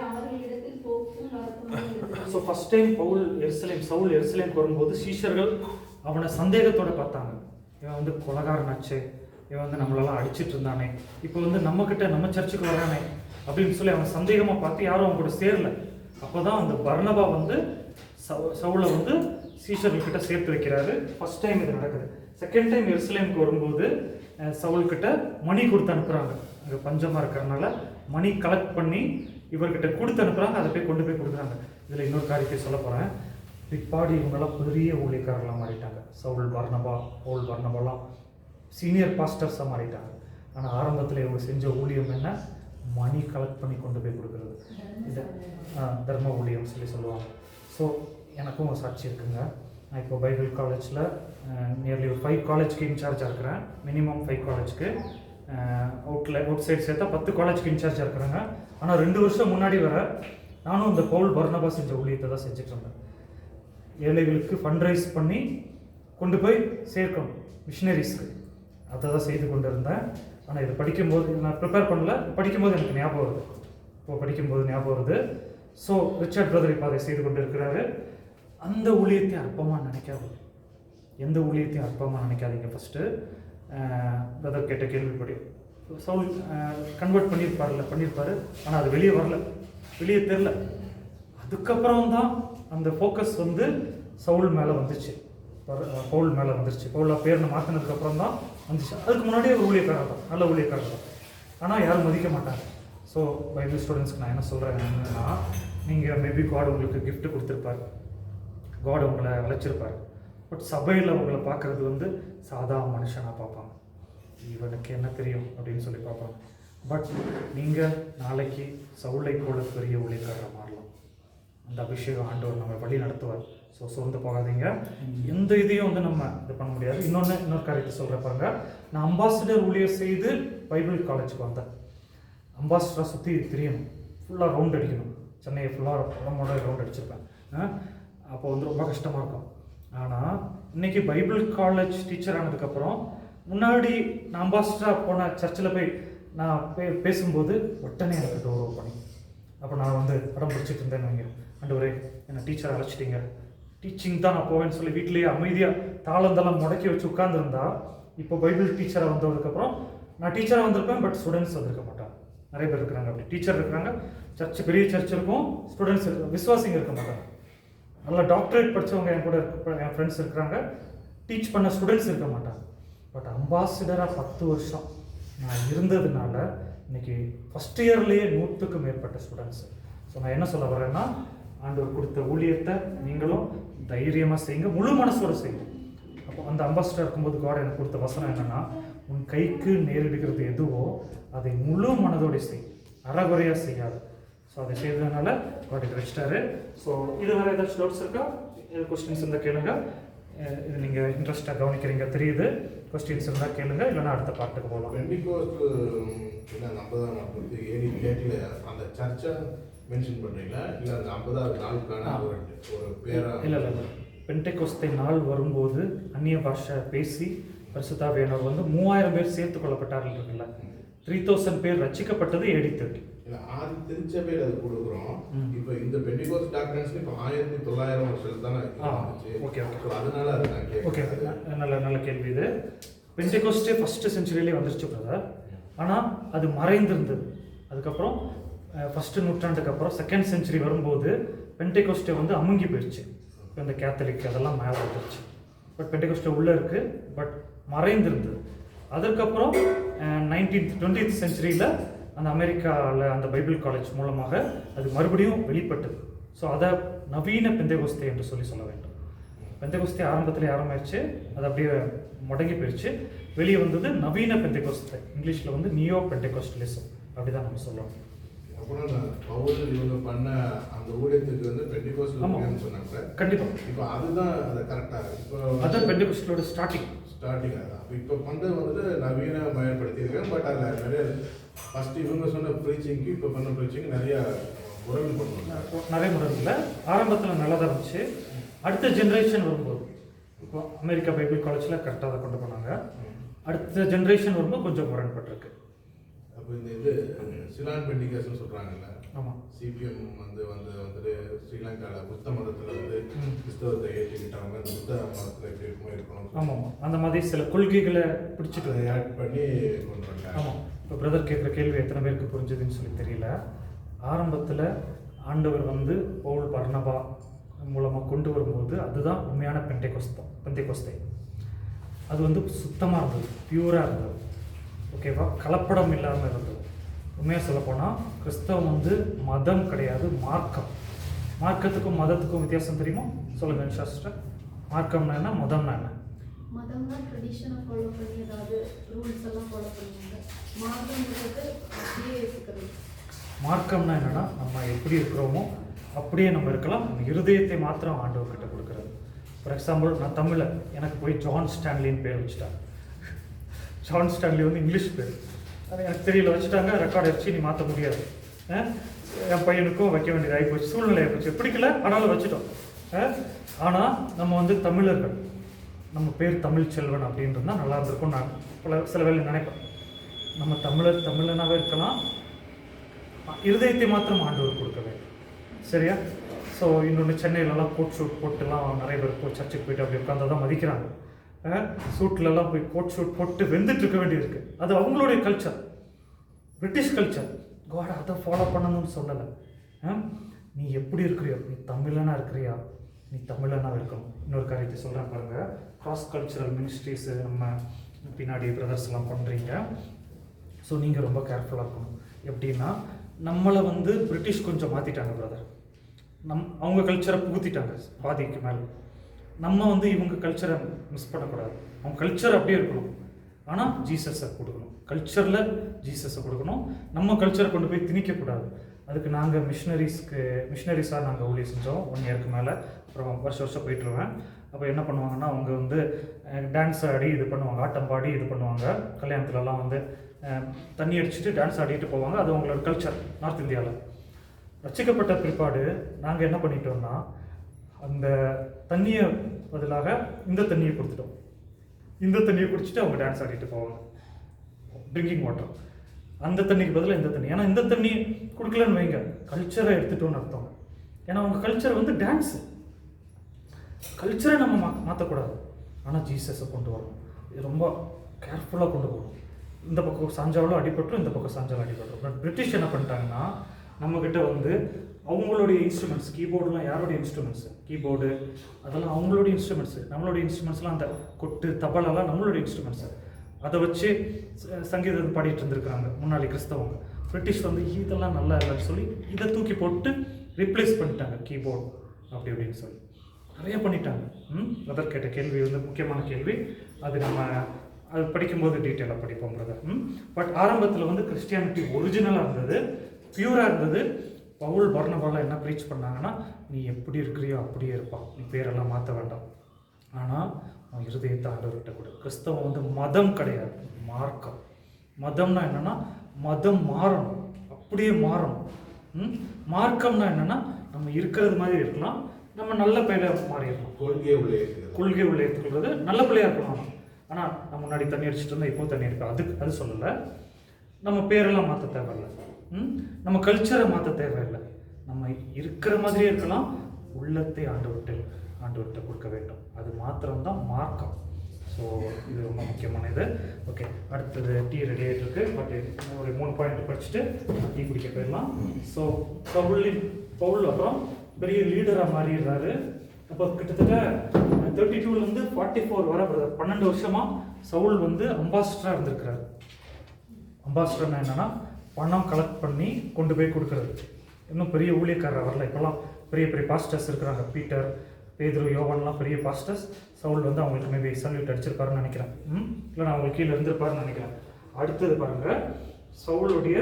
அவர்களிடத்தில் போக்கும் வரத்துமாக இருந்தது. ஸோ ஃபர்ஸ்ட் டைம் சவுல் எருசலேம் வரும்போது சீஷர்கள் அவனை சந்தேகத்தோட பார்த்தாங்க. இவன் வந்து கொலகாரனாச்சே, இவன் வந்து நம்மளெல்லாம் அடிச்சிட்டு இருந்தானே, இப்போ வந்து நம்ம சர்ச்சுக்கு வரானே அப்படின்னு சொல்லி அவன் சந்தேகமாக பார்த்து யாரும் அவன் கூட சேரல. அப்போ தான் அந்த பர்னபா வந்து சவுலை வந்து சீஷர்கள்கிட்ட சேர்த்து வைக்கிறாரு. ஃபர்ஸ்ட் டைம் இது நடக்குது. செகண்ட் டைம் எருசலேமுக்கு வரும்போது சவுல்கிட்ட மணி கொடுத்து அனுப்புகிறாங்க. அங்கே பஞ்சமாக இருக்கிறதுனால மணி கலெக்ட் பண்ணி இவர்கிட்ட கொடுத்து அனுப்புகிறாங்க. அதை போய் கொண்டு போய் கொடுக்குறாங்க. இதில் இன்னொரு காரியத்தை சொல்ல போகிறேன். பிற்பாடு இவங்கெல்லாம் பெரிய ஊழியக்காரர்களாக மாறிட்டாங்க. பவுல் பர்னபாலாம் சீனியர் பாஸ்டர்ஸாக மாறிட்டாங்க. ஆனால் ஆரம்பத்தில் இவங்க செஞ்ச ஊழியம் என்ன? மணி கலெக்ட் பண்ணி கொண்டு போய் கொடுக்குறது. இது தர்ம ஊழியம் சொல்லுவாங்க. ஸோ எனக்கும் ஒரு சாட்சி இருக்குங்க. நான் இப்போ பைபிள் காலேஜில் நியர்லி ஒரு 5 காலேஜ்க்கு இன்சார்ஜாக இருக்கிறேன். மினிமம் 5 காலேஜ்க்கு, அவுட் சைட் சேர்த்தா 10 காலேஜ்க்கு இன்சார்ஜாக இருக்கிறேங்க. ஆனால் 2 வருஷம் முன்னாடி வர நானும் இந்த பவுல் பர்னபா செஞ்ச ஊழியத்தை தான் செஞ்சுட்டு இருந்தேன். ஏழைகளுக்கு ஃபண்ட்ரைஸ் பண்ணி கொண்டு போய் சேர்க்கணும் மிஷினரிஸ்க்கு, அதை தான் செய்து கொண்டு இருந்தேன். ஆனால் இது படிக்கும்போது நான் ப்ரிப்பேர் பண்ணல, படிக்கும்போது எனக்கு ஞாபகம் வருது. படிக்கும்போது ஞாபகம் வருது. ஸோ ரிச்சர்ட் பிரதர் இப்போ அதை செய்து கொண்டு இருக்கிறாரு. அந்த ஊழியத்தை அற்பமாக நினைக்காது, எந்த ஊழியத்தையும் அற்பமாக நினைக்காதீங்க. ஃபஸ்ட்டு பிரதர் கேட்ட கேள்விப்படி சவுல் கன்வெர்ட் பண்ணியிருப்பாரு, ஆனால் அது வெளியே வரல, வெளியே தெரில. அதுக்கப்புறம் தான் அந்த ஃபோக்கஸ் வந்து பவுல் மேலே வந்துருச்சு. பவுலா பேர்னு மாற்றினதுக்கப்புறம் தான் வந்துச்சு. அதுக்கு முன்னாடியே ஒரு ஊழியக்காரர் தான், நல்ல ஊழியக்காரர் தான், ஆனால் யாரும் மதிக்க மாட்டாங்க. ஸோ பைபிள் ஸ்டூடெண்ட்ஸ்க்கு நான் என்ன சொல்கிறேன் என்னன்னா, நீங்கள் மேபி காட் உங்களுக்கு கிஃப்ட் கொடுத்துருப்பார், காட் உங்களை அழைச்சிருப்பார். பட் சபையில் உங்களை பார்க்குறது வந்து சாதா மனுஷனாக பார்ப்பாங்க. இவனுக்கு என்ன தெரியும் அப்படின்னு சொல்லி பார்ப்பாங்க. பட் நீங்கள் நாளைக்கு சவுளை போல பெரிய ஊழியக்காரரை மாறலாம். அந்த அபிஷேகம் ஆண்டவர் நம்ம வழி நடத்துவார். ஸோ சோர்ந்து போகாதீங்க. எந்த இதையும் வந்து நம்ம இது பண்ண முடியாது. இன்னொரு காரியத்தை சொல்கிறேன் பாருங்க. நான் அம்பாசிடர் ஊழியர் செய்து பைபிள் காலேஜுக்கு வந்தேன். அம்பாசிடராக சுற்றி தெரியணும், ஃபுல்லாக ரவுண்ட் அடிக்கணும். சென்னையை ஃபுல்லாக ரவுண்ட் அடிச்சிருப்பேன். அப்போ வந்து ரொம்ப கஷ்டமாக இருக்கும். ஆனால் இன்றைக்கி பைபிள் காலேஜ் டீச்சர் ஆனதுக்கப்புறம் முன்னாடி நான் அம்பாசிடராக போன சர்ச்சில் போய் நான் பேசும்போது உடனே எனக்கு கௌரவம் பண்ணி, அப்போ நான் வந்து படம் பிடிச்சிட்டு இருந்தேன்னு வைங்க, ஆண்டவரே என்னை டீச்சரை அழைச்சிட்டிங்க, டீச்சிங் தான் நான் போவேன்னு சொல்லி வீட்டிலேயே அமைதியாக தாளந்தெல்லாம் முடக்கி வச்சு உட்காந்துருந்தா, இப்போ பைபிள் டீச்சராக வந்ததுக்கப்புறம் நான் டீச்சராக வந்திருப்பேன், பட் ஸ்டூடெண்ட்ஸ் வந்திருக்க மாட்டாங்க. நிறைய பேர் இருக்கிறாங்க, அப்படி டீச்சர் இருக்கிறாங்க, பெரிய சர்ச் இருக்கும், ஸ்டூடெண்ட்ஸ் விசுவாசிங்க இருக்க மாட்டாங்க. நல்லா டாக்டரேட் படித்தவங்க என் கூட என் ஃப்ரெண்ட்ஸ் இருக்கிறாங்க, டீச் பண்ண ஸ்டூடெண்ட்ஸ் இருக்க மாட்டாங்க. பட் அம்பாசிடராக 10 வருஷம் நான் இருந்ததுனால இன்னைக்கு ஃபஸ்ட் இயர்லேயே 100க்கும் மேற்பட்ட ஸ்டூடெண்ட்ஸு. ஸோ நான் என்ன சொல்ல வரேன்னா, ஆண்டவர் கொடுத்த ஊழியத்தை நீங்களும் தைரியமாக செய்யுங்க, முழு மனசோடு செய்யுங்க. அப்போ அந்த அம்பாசிடர் இருக்கும்போது God எனக்கு கொடுத்த வசனம் என்னென்னா, உன் கைக்கு நேரிடுகிறது எதுவோ அதை முழு மனதோடு செய், அறகுறையாக செய்யாது. ஸோ அதை செய்ததுனால God வச்சிட்டாரு. ஸோ இது வேறு ஏதாச்சும் டவுட்ஸ் இருக்கா? கொஸ்டின்ஸ் இருந்தால் கேளுங்க. இது நீங்கள் இன்ட்ரெஸ்ட்டாக கவனிக்கிறீங்க தெரியுது. கொஸ்டின்ஸ் இருந்தால் கேளுங்க, இல்லைன்னா அடுத்த பாட்டுக்கு போகலாம். பெண்டிகோஸ்ட் இல்லை 50ஆம் நாற்பத்தி ஏடி கேட்டில் அந்த சர்ச்சை மென்ஷன் பண்ணுறீங்களா, இல்லை அந்த 50ஆவது நாளுக்கான ஒரு பேரா? இல்லை பெண்டெகோஸ்தே நாள் வரும்போது அந்நிய பாஷை பேசி பரிசுத்தாவியானவர் வந்து 3000 பேர் சேர்த்து கொள்ளப்பட்டார்கள் இருக்குல்ல, 3000 பேர் ரட்சிக்கப்பட்டது AD 30. இல்லை ஆதி திருச்சபையில் அது கொடுக்குறோம். இப்போ இந்த பெண்டிகோஸ்ட் டாக்டர்ஸ் இப்போ 1900 வருஷத்துல தானே இருந்துச்சு. ஓகே. அதனால அது நான் ஓகே, நல்ல கேள்வி இது. பெண்டெகோஸ்டே ஃபர்ஸ்ட் செஞ்சுரியிலே வந்துருச்சு பிரதர். ஆனால் அது மறைந்திருந்தது. அதுக்கப்புறம் ஃபர்ஸ்ட் நூற்றாண்டுக்கு அப்புறம் செகண்ட் செஞ்சுரி வரும்போது பெண்டெகோஸ்டே வந்து அமுங்கி போயிடுச்சு. இப்போ இந்த கேத்தலிக் அதெல்லாம் மேலே வந்துருச்சு. பட் பெண்டெகோஸ்டே உள்ளே இருக்குது, பட் மறைந்திருந்தது. அதுக்கப்புறம் 20th செஞ்சுரியில் அந்த அமெரிக்காவில் அந்த பைபிள் காலேஜ் மூலமாக அது மறுபடியும் வெளிப்பட்டது. ஸோ அதை நவீன பெந்தெகோஸ்தே என்று சொல்ல வேண்டும். பெந்தெகோஸ்தே ஆரம்பத்தில் ஆரம்பிச்சு அது அப்படியே முடங்கி போயிடுச்சு. வெளியே வந்தது நவீன பெந்தெகோஸ்தே, இங்கிலீஷில் வந்து நியோ பெண்டெகோஸ்டலிசம், அப்படி தான் நம்ம சொல்லுவோம். அப்புறம் பவுல் இவங்க பண்ண அந்த ஊழியத்துக்கு வந்து பெண்டிகோஸ்ட் சொன்னாங்க. கண்டிப்பாக இப்போ அதுதான் அது கரெக்டாக இப்போ அதான் பெண்டெகோஸ்டலோட ஸ்டார்டிங் அதான். இப்போ பண்ணுறது வந்துட்டு நவீன பயன்படுத்தியிருக்கேன். பட் அதில் நிறைய ஃபஸ்ட்டு இவங்க சொன்ன ப்ரீச்சிங்க்கு இப்போ பண்ண ப்ரீச்சிங் நிறைய முறைகள் பண்ணுவாங்க. நிறைய முறைகளில் ஆரம்பத்தில் நல்லா தான் இருந்துச்சு. அடுத்த ஜென்ரேஷன் வரும்போது இப்போ அமெரிக்கா பைபிள் காலேஜில் கரெக்டாக அதை கொண்டு போனாங்க. அடுத்த ஜென்ரேஷன் வரும்போது கொஞ்சம் முரண்பட்டிருக்கு. அப்போ இந்த இது சிலான் பெண்டிகேஷன் சொல்கிறாங்கல்ல. ஆமாம். CPM வந்துட்டு ஸ்ரீலங்காவில் புத்த மதத்தில் வந்து கிறிஸ்தவத்தை ஏற்றுக்கிட்டவங்க அந்த புத்த மதத்தில் எப்படி இருக்குமோ இருக்கணும். ஆமாம், அந்த மாதிரி சில கொள்கைகளை பிடிச்சிட்டு அதை ஆட் பண்ணி கொண்டு வந்தாங்க. ஆமாம். இப்போ பிரதர் கேட்குற கேள்வி எத்தனை பேருக்கு புரிஞ்சுதுன்னு சொல்லி தெரியல. ஆரம்பத்தில் ஆண்டவர் வந்து பவுல் பர்னபா மூலமாக கொண்டு வரும்போது அதுதான் உண்மையான பெந்தெகோஸ்தே. அது வந்து சுத்தமாக இருந்தது, பியூராக இருந்தது, ஓகேவா, கலப்படம் இல்லாமல் இருந்தது. உண்மையாக சொல்லப்போனால் கிறிஸ்தவம் வந்து மதம் கிடையாது, மார்க்கம். மார்க்கத்துக்கும் மதத்துக்கும் வித்தியாசம் தெரியுமா? சொல்லுங்கள் நிஷா சிஸ்டர். மார்க்கம்னா என்ன, மதம்னா என்ன? மதம்னா ட்ரெடிஷனை ஃபாலோ பண்ணி ஏதாவது ரூல்ஸ் எல்லாம் ஃபாலோ பண்ணுவாங்க. மார்க்கம்ன்றது அப்படியே இருக்கிறது. மார்க்கம்னா என்னென்னா நம்ம எப்படி இருக்கிறோமோ அப்படியே நம்ம இருக்கலாம், நம்ம இருதயத்தை மாத்திரம் ஆண்டவர்கிட்ட கொடுக்குறது. ஃபார் எக்ஸாம்பிள், நான் தமிழில் எனக்கு போய் ஜான் ஸ்டான்லின்னு பேர் வச்சுட்டாங்க. ஜான் ஸ்டான்லி வந்து இங்கிலீஷ் பேர், அது எனக்கு தெரியல, வச்சுட்டாங்க. ரெக்கார்ட் அடிச்சு நீ மாற்ற முடியாது. என் பையனுக்கும் வைக்க வேண்டியது ஆகி போச்சு, சூழ்நிலை ஆகிப்போச்சு, பிடிக்கல ஆனாலும் வச்சுட்டோம். ஆனால் நம்ம வந்து தமிழர்கள், நம்ம பேர் தமிழ் செல்வன் அப்படின்றது தான் நல்லா இருந்திருக்கும். நான் சில வேலை நினைப்பேன், நம்ம தமிழனாகவே இருக்கலாம், இருதயத்தை மாத்திரம் ஆண்டவர் கொடுக்க வேண்டும். சரியா? ஸோ இன்னொன்று, சென்னையிலலாம் கோட் ஷூட் போட்டுலாம் நிறைய பேர் சர்ச்சுக்கு போயிட்டு அப்படி உட்காந்து தான் மதிக்கிறாங்க. சூட்லலாம் போய் கோட் ஷூட் போட்டு வெந்துட்டு இருக்க வேண்டியிருக்கு. அது அவங்களுடைய கல்ச்சர், பிரிட்டிஷ் கல்ச்சர். காட் அதை ஃபாலோ பண்ணணும்னு சொல்லலை. நீ எப்படி இருக்கிறியோ, நீ தமிழனாக இருக்கிறியா, நீ தமிழனாக இருக்கணும். இன்னொரு காரியத்தை சொல்கிறேன் பாருங்கள். கிராஸ் கல்ச்சுரல் மினிஸ்ட்ரிஸு நம்ம பின்னாடி பிரதர்ஸ்லாம் பண்ணுறீங்க. ஸோ நீங்கள் ரொம்ப கேர்ஃபுல்லாக இருக்கணும். எப்படின்னா, நம்மளை வந்து பிரிட்டிஷ் கொஞ்சம் மாற்றிட்டாங்க பிரதர். அவங்க கல்ச்சரை புகுத்திட்டாங்க பாதிக்கு மேலே. நம்ம வந்து இவங்க கல்ச்சரை மிஸ் பண்ணக்கூடாது. அவங்க கல்ச்சர் அப்படியே இருக்கணும், ஆனால் ஜீசஸை கொடுக்கணும். கல்ச்சரில் ஜீசஸை கொடுக்கணும். நம்ம கல்ச்சரை கொண்டு போய் திணிக்கக்கூடாது. அதுக்கு நாங்கள் மிஷினரிஸாக நாங்கள் ஊழியம் செஞ்சோம் 1 இயருக்கு மேலே. அப்புறம் வருஷம் போயிட்டுருவேன். அப்போ என்ன பண்ணுவாங்கன்னா, அவங்க வந்து டான்ஸ் ஆடி இது பண்ணுவாங்க, ஆட்டம் பாடி இது பண்ணுவாங்க. கல்யாணத்துலலாம் வந்து தண்ணி அடிச்சுட்டு டான்ஸ் ஆடிட்டு போவாங்க. அது அவங்களோட கல்ச்சர் நார்த் இந்தியாவில். ரசிக்கப்பட்ட பிற்பாடு நாங்கள் என்ன பண்ணிட்டோம்னா, அந்த தண்ணியை பதிலாக இந்த தண்ணியை கொடுத்துட்டோம். இந்த தண்ணியை குடிச்சிட்டு அவங்க டான்ஸ் ஆடிட்டு போவாங்க, ட்ரிங்கிங் வாட்டர். அந்த தண்ணிக்கு பதிலாக இந்த தண்ணி. ஏன்னா இந்த தண்ணி கொடுக்கலன்னு வைங்க, கல்ச்சரை எடுத்துட்டோன்னு அர்த்தம். ஏன்னா அவங்க கல்ச்சர் வந்து டான்ஸு. கல்ச்சரை நம்ம மாற்றக்கூடாது, ஆனால் ஜீசஸை கொண்டு வரணும். இது ரொம்ப கேர்ஃபுல்லாக கொண்டு போகணும். இந்த பக்கம் சாஞ்சாலும் அடிபட்டுரும், இந்த பக்கம் சாஞ்சாலும் அடிபட்டுரும். பட் பிரிட்டிஷ் என்ன பண்ணிட்டாங்கன்னா, நம்மக்கிட்ட வந்து அவங்களுடைய இன்ஸ்ட்ருமெண்ட்ஸ், கீபோர்டுலாம் யாரோடைய இன்ஸ்ட்ருமெண்ட்ஸு, கீபோர்டு அதெல்லாம் அவங்களுடைய இன்ஸ்ட்ருமெண்ட்ஸு. நம்மளுடைய இன்ஸ்ட்ருமெண்ட்ஸ்லாம் அந்த கொட்டு தபலெல்லாம் நம்மளுடைய இன்ஸ்ட்ருமெண்ட்ஸு. அதை வச்சு சங்கீதம் பாடிட்டு இருந்திருக்காங்க முன்னாடி கிறிஸ்தவங்க. பிரிட்டிஷ் வந்து இதெல்லாம் நல்லா இல்லைன்னு சொல்லி இதை தூக்கி போட்டு ரீப்ளேஸ் பண்ணிட்டாங்க கீபோர்டு அப்படி இப்படின்னு சொல்லி நிறைய பண்ணிட்டாங்க. பிரதர் கேட்ட கேள்வி வந்து முக்கியமான கேள்வி, அது நம்ம அது படிக்கும்போது டீட்டெயிலாக படிப்போம் பிரதர். பட் ஆரம்பத்தில் வந்து கிறிஸ்டியானிட்டி ஒரிஜினலாக இருந்தது, பியூராக இருந்தது. பவுல் பர்னபாலாம் என்ன ப்ரீச் பண்ணாங்கன்னா, நீ எப்படி இருக்கிறியோ அப்படியே இருப்பான், நீ பேரெல்லாம் மாற்ற வேண்டாம், ஆனால் உன் இருதயத்தை ஆண்டவர்கிட்ட கொடு. கிறிஸ்தவம் வந்து மதம் கிடையாது, மார்க்கம். மதம்னா என்னென்னா மதம் மாறணும், அப்படியே மாறணும். மார்க்கம்னா என்னென்னா நம்ம இருக்கிறது மாதிரி இருக்கலாம், நம்ம நல்ல பிள்ளையாக மாறிடலாம். கொள்கை உள்ள ஏற்றுக்கிறது நல்ல பிள்ளையாக இருக்கணும். ஆனால் நம்ம முன்னாடி தண்ணி அடிச்சுட்டு இருந்தால் இப்போ தண்ணி அடிப்போம், அது சொல்லலை. நம்ம பேரெல்லாம் மாற்ற தேவையில்லை, நம்ம கல்ச்சரை மாற்ற தேவையில்லை, நம்ம இருக்கிற மாதிரியே இருக்கலாம். உள்ளத்தை ஆண்டவர்கிட்ட கொடுக்க வேண்டும், அது மாத்திரம்தான் மார்க்கம். ஸோ இது ரொம்ப முக்கியமான இது. ஓகே, அடுத்தது டீ ரெடி ஆகிட்டு இருக்கு. பட் ஒரு 3 பாயிண்ட் படிச்சுட்டு டீ குடிக்க போயிடலாம். ஸோ பவுல் அப்புறம் பெரிய லீடராக மாறிடுறாரு. அப்போ கிட்டத்தட்ட 32லேருந்து 44 வர 12 வருஷமாக சவுல் வந்து அம்பாசிடராக இருந்திருக்கிறாரு. அம்பாசிடர்னா என்னென்னா பணம் கலெக்ட் பண்ணி கொண்டு போய் கொடுக்குறது. இன்னும் பெரிய ஊழியக்காரர் வரல. இப்போல்லாம் பெரிய பெரிய பாஸ்டர்ஸ் இருக்கிறாங்க, பீட்டர், பேதுரு, யோவான்லாம் பெரிய பாஸ்டர்ஸ். சவுல் வந்து அவங்களுக்கு மேபி சல்யூட் அடிச்சிருப்பாருன்னு நினைக்கிறேன், இல்லை நான் அவங்களுக்கு கீழே இருந்திருப்பாருன்னு நினைக்கிறேன். அடுத்தது பாருங்கள், சவுளுடைய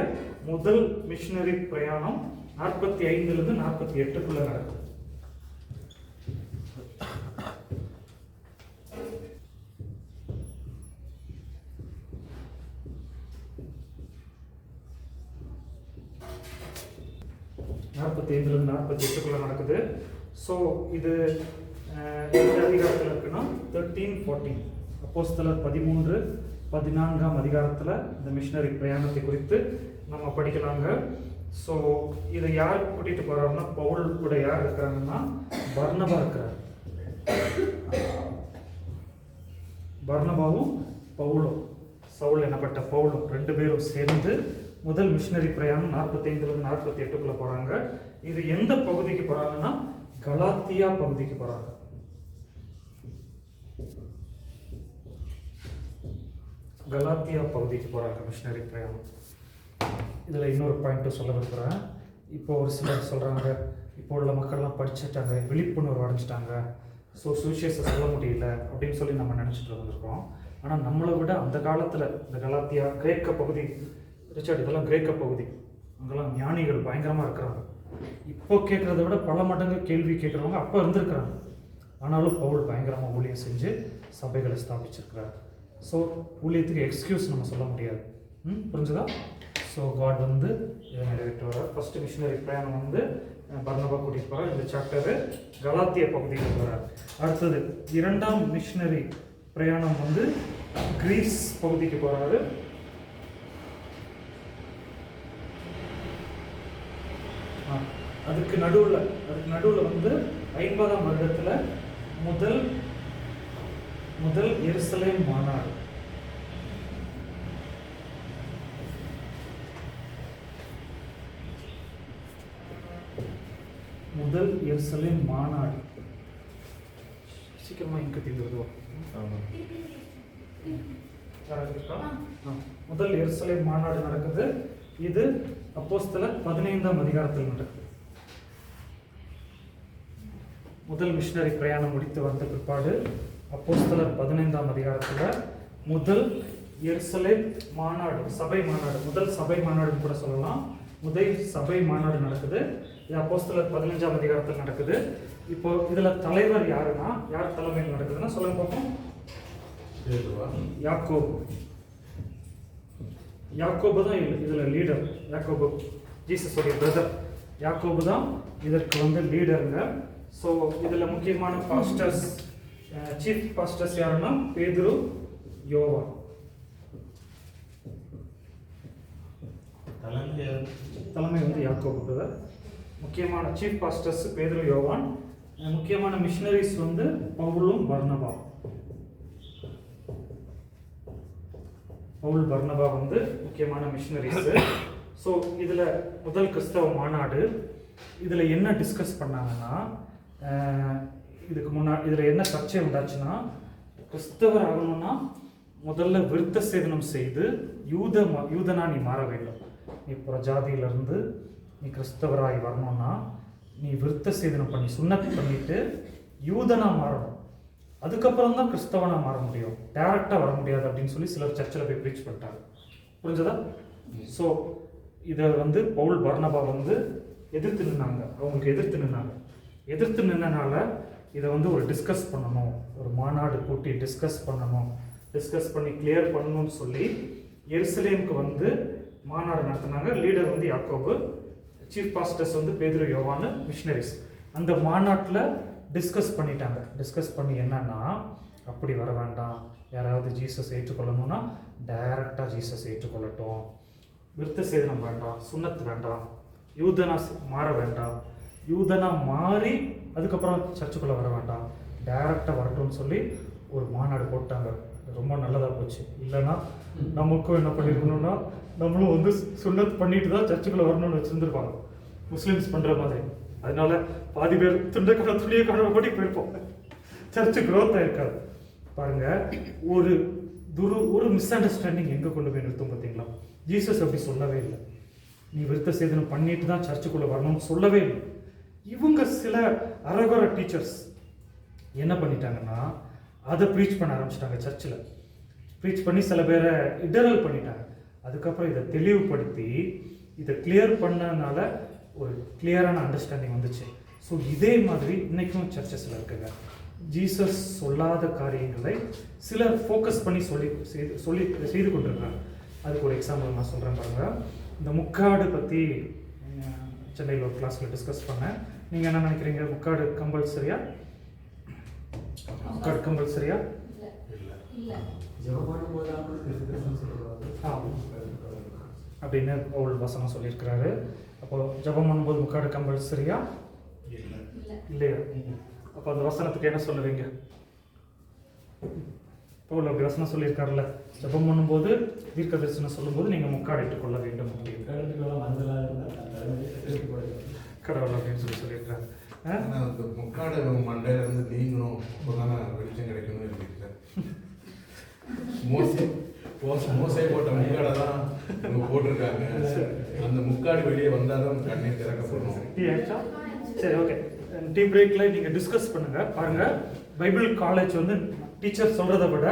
முதல் மிஷினரி பிரயாணம் 45லேருந்து 48க்குள்ளே நடக்கும். இருந்து 48க்குள்ளே நடக்குது. ஸோ இது எந்த அதிகாரத்தில் இருக்குன்னா 13-14 அப்போஸ்தலர் 13-14 அதிகாரத்தில் இந்த மிஷினரி பிரயாணத்தை குறித்து நம்ம படிக்கலாங்க. ஸோ இதை யார் கூட்டிகிட்டு போகிறாருன்னா, பவுல் கூட யார் இருக்கிறாங்கன்னா பர்னபா இருக்கிறார். பர்னபாவும் பவுலும், சவுல் எனப்பட்ட பவுலும் 2 பேரும் சேர்ந்து முதல் மிஷினரி பிரயாணம் 45லேருந்து 48க்குள்ளே போகிறாங்க. இது எந்த பகுதிக்கு போகிறாங்கன்னா கலாத்தியா பகுதிக்கு போகிறாங்க. கலாத்தியா பகுதிக்கு போகிறாங்க மிஷினரி பிரயாணம். இதில் இன்னொரு பாயிண்ட்டு சொல்ல விரும்புகிறேன். இப்போ ஒரு சிலர் சொல்கிறாங்க, இப்போ உள்ள மக்கள்லாம் படிச்சுட்டாங்க, விழிப்புணர்வு அடைஞ்சிட்டாங்க, ஸோ சுவிசேஷம் சொல்ல முடியல அப்படின்னு சொல்லி நம்ம நினச்சிட்டு வந்திருக்கோம். ஆனால் நம்மளை விட அந்த காலத்தில் இந்த கலாத்தியா கிரேக்க பகுதி, ரிச்சர்ட், இதெல்லாம் கிரேக்க பகுதி, அங்கெல்லாம் ஞானிகள் பயங்கரமாக இருக்கிறாங்க. இப்போ கேட்குறத விட பல மடங்கு கேள்வி கேட்குறவங்க அப்போ இருந்திருக்கிறாங்க. ஆனாலும் பவுல் பயங்கரமாக ஊழியம் செஞ்சு சபைகளை ஸ்தாபிச்சிருக்கிறார். ஸோ ஊழியத்துக்கு எக்ஸ்கியூஸ் நம்ம சொல்ல முடியாது. புரிஞ்சுதா? ஸோ காட் வந்து இதை நிறைவேற்றி வர்றார். ஃபஸ்ட்டு மிஷினரி பிரயாணம் வந்து பர்னபா கூட்டிகிட்டு போகிறார். இந்த சாப்டரு கலாத்திய பகுதியில் போகிறார். அடுத்தது 2ஆம் மிஷினரி பிரயாணம் வந்து கிரீஸ் பகுதிக்கு போகிறாரு. அதுக்கு நடுவில் வந்து 50ஆம் வருடத்தில் முதல் எருசலேம் மாநாடு. முதல் எருசலேம் மாநாடு சீக்கிரமாக இங்கே தீர்ந்துருதோ? முதல் எருசலேம் மாநாடு நடக்குது. இது அப்போஸ்தலர் 15ஆம் அதிகாரத்தில் நடக்குது. முதல் மிஷினரி பிரயாணம் முடித்து வந்த பிற்பாடு அப்போஸ்தலர் 15ஆம் அதிகாரத்தில் முதல் எருசலேம் மாநாடு, சபை மாநாடு, முதல் சபை மாநாடுன்னு கூட சொல்லலாம். முதல் சபை மாநாடு நடக்குது. இது அப்போஸ்தலர் 15ஆம் அதிகாரத்தில் நடக்குது. இப்போ இதில் தலைவர் யாருன்னா, யார் தலைமையில் நடக்குதுன்னா சொல்லுங்க பார்ப்போம். யாக்கோபு தான் இதில் லீடர். யாக்கோபு ஜீசஸோடைய பிரதர். யாக்கோபு தான் இதற்கு வந்து லீடருங்க. ஸோ இதில் முக்கியமான பாஸ்டர்ஸ், சீஃப் பாஸ்டர்ஸ் யாருன்னா பேதுரு, யோவான். தலைமை வந்து யாக்கோபு பிரதர். முக்கியமான சீஃப் பாஸ்டர்ஸ் பேதுரு, யோவான். முக்கியமான மிஷினரிஸ் வந்து பவுலும் பர்னபா. பவுல், பர்னபா வந்து முக்கியமான மிஷினரிஸ். ஸோ இதில் முதல் கிறிஸ்தவ மாநாடு. இதில் என்ன டிஸ்கஸ் பண்ணாங்கன்னா, இதுக்கு முன்னாடி இதில் என்ன சர்ச்சை உண்டாச்சுன்னா, கிறிஸ்தவர் ஆகணும்னா முதல்ல விருத்த சேதனம் செய்து யூதனா நீ மாற வேண்டும். நீ புறஜாதியிலிருந்து நீ கிறிஸ்தவராய் வரணும்னா நீ விருத்த சேதனம் பண்ணி சுன்னத் பண்ணிட்டு யூதனா மாறணும், அதுக்கப்புறம் தான் கிறிஸ்தவனா மாற முடியும், டைரக்டாக வர முடியாது அப்படின்னு சொல்லி சிலர் சர்ச்சில் போய் ப்ரீச் பண்ணிட்டாங்க. புரிஞ்சதா? ஸோ இதை வந்து பவுல் பர்னபா வந்து எதிர்த்து நின்னாங்க, அவங்களுக்கு எதிர்த்து நின்னனால இதை வந்து ஒரு டிஸ்கஸ் பண்ணணும், ஒரு மாநாடு கூட்டி டிஸ்கஸ் பண்ணி கிளியர் பண்ணணும்னு சொல்லி எருசலேமுக்கு வந்து மாநாடு நடத்தினாங்க. லீடர் வந்து யாக்கோபு, சீஃப் பாஸ்டர்ஸ் வந்து பேதுரு, யோவானு, மிஷினரிஸ். அந்த மாநாட்டில் டிஸ்கஸ் பண்ணி என்னன்னா, அப்படி வர வேண்டாம், யாராவது ஜீசஸ் ஏற்றுக்கொள்ளணும்னா டைரக்டாக ஜீசஸ் ஏற்றுக்கொள்ளட்டும், விருத்த சேதனம் வேண்டாம், சுன்னத்து வேண்டாம், யூதனா மாற வேண்டாம், யூதனா மாறி அதுக்கப்புறம் சர்ச்சுக்குள்ளே வர வேண்டாம், டைரக்டாக வரட்டும்னு சொல்லி ஒரு மாநாடு போட்டாங்க. ரொம்ப நல்லதாக போச்சு. இல்லைன்னா நமக்கும் என்ன பண்ணியிருக்கணும்னா, நம்மளும் வந்து சுன்னத் பண்ணிட்டு தான் சர்ச்சுக்குள்ளே வரணும்னு வச்சுருந்துருப்பாங்க, முஸ்லீம்ஸ் பண்ணுற மாதிரி. அதனால பாதி பேர் துணியை கடை ஓட்டி போயிருப்போம், சர்ச்சு க்ரோத் ஆயிருக்காது. பாருங்க, ஒரு மிஸ் அண்டர்ஸ்டாண்டிங் எங்கே கொண்டு போய் நிறுத்தும் பார்த்தீங்களா? ஜீசஸ் அப்படி சொல்லவே இல்லை, நீ விருத்த சேதனம் பண்ணிட்டு தான் சர்ச்சுக்குள்ளே வரணும்னு சொல்லவே இல்லை. இவங்க சில அரகுர டீச்சர்ஸ் என்ன பண்ணிட்டாங்கன்னா, அதை ப்ரீச் பண்ண ஆரம்பிச்சிட்டாங்க, சர்ச்சில் ப்ரீச் பண்ணி சில பேரை இடரல் பண்ணிட்டாங்க. அதுக்கப்புறம் இதை தெளிவுபடுத்தி இதை கிளியர் பண்ணனால ஒரு கிளியரான அண்டர்ஸ்டாண்டிங் வந்துச்சு. ஸோ இதே மாதிரி இன்றைக்கும் சர்ச்சஸில் இருக்குங்க. ஜீசஸ் சொல்லாத காரியங்களை சிலர் ஃபோக்கஸ் பண்ணி செய்து கொண்டிருக்காங்க. அதுக்கு ஒரு எக்ஸாம்பிள் நான் சொல்கிறேன் பாருங்க. இந்த முக்காடு பற்றி சென்னையில் ஒரு கிளாஸில் டிஸ்கஸ் பண்ணேன். நீங்கள் என்ன நினைக்கிறீங்க? முக்காடு கம்பல்சரியா? அப்படின்னு ஒரு வசனம் சொல்லியிருக்கிறாரு. அப்போ ஜபம் பண்ணும்போது முக்காடு கம்பல்சரியா? இல்லையா? அப்போ அந்த வசனத்துக்கு என்ன சொல்லுவீங்க? பவுல் அப்படி வசனம் சொல்லியிருக்காருல்ல, ஜபம் பண்ணும்போது தீர்க்க தரிசனம் சொல்லும்போது நீங்கள் முக்காடு இட்டுக்கொள்ள வேண்டும் அப்படின்னு கடவுள் அப்படின்னு சொல்லியிருக்காரு. முக்காடு மண்டையில இருந்து நீங்கணும், அப்போதானே வெளிச்சம் கிடைக்கணும்னு எழுதியிருக்காரு. மோசை போட்ட முக்காடை தான் போட்டிருக்காங்க. அந்த முக்காடு வெளியே வந்தாலும் கண்ணீர் திறக்கப்படணும். சரி, ஓகே. டீ பிரேக்ல நீங்க டிஸ்கஸ் பண்ணுங்க. பாருங்க, பைபிள் காலேஜ் வந்து டீச்சர் சொல்றதை விட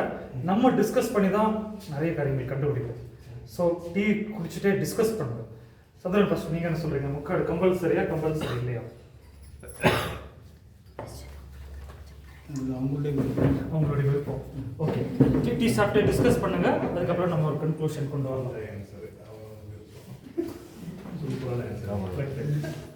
நம்ம டிஸ்கஸ் பண்ணி தான் நிறைய காரியங்கள் கண்டுபிடிப்போம். ஸோ டீ குடிச்சுட்டே டிஸ்கஸ் பண்ணுங்க. சந்திரன் ஃபர்ஸ்ட் நீங்க என்ன சொல்றீங்க? முக்காடு கம்பல்சரியா கம்பல்சரி இல்லையா? அவங்களுடைய விருப்பம். ஓகே, டீ சாப்பிட்டு டிஸ்கஸ் பண்ணுங்க. அதுக்கப்புறம் நம்ம ஒரு கன்க்ளூஷன் கொண்டு வரலாம். சூப்பரான ஆன்சர்.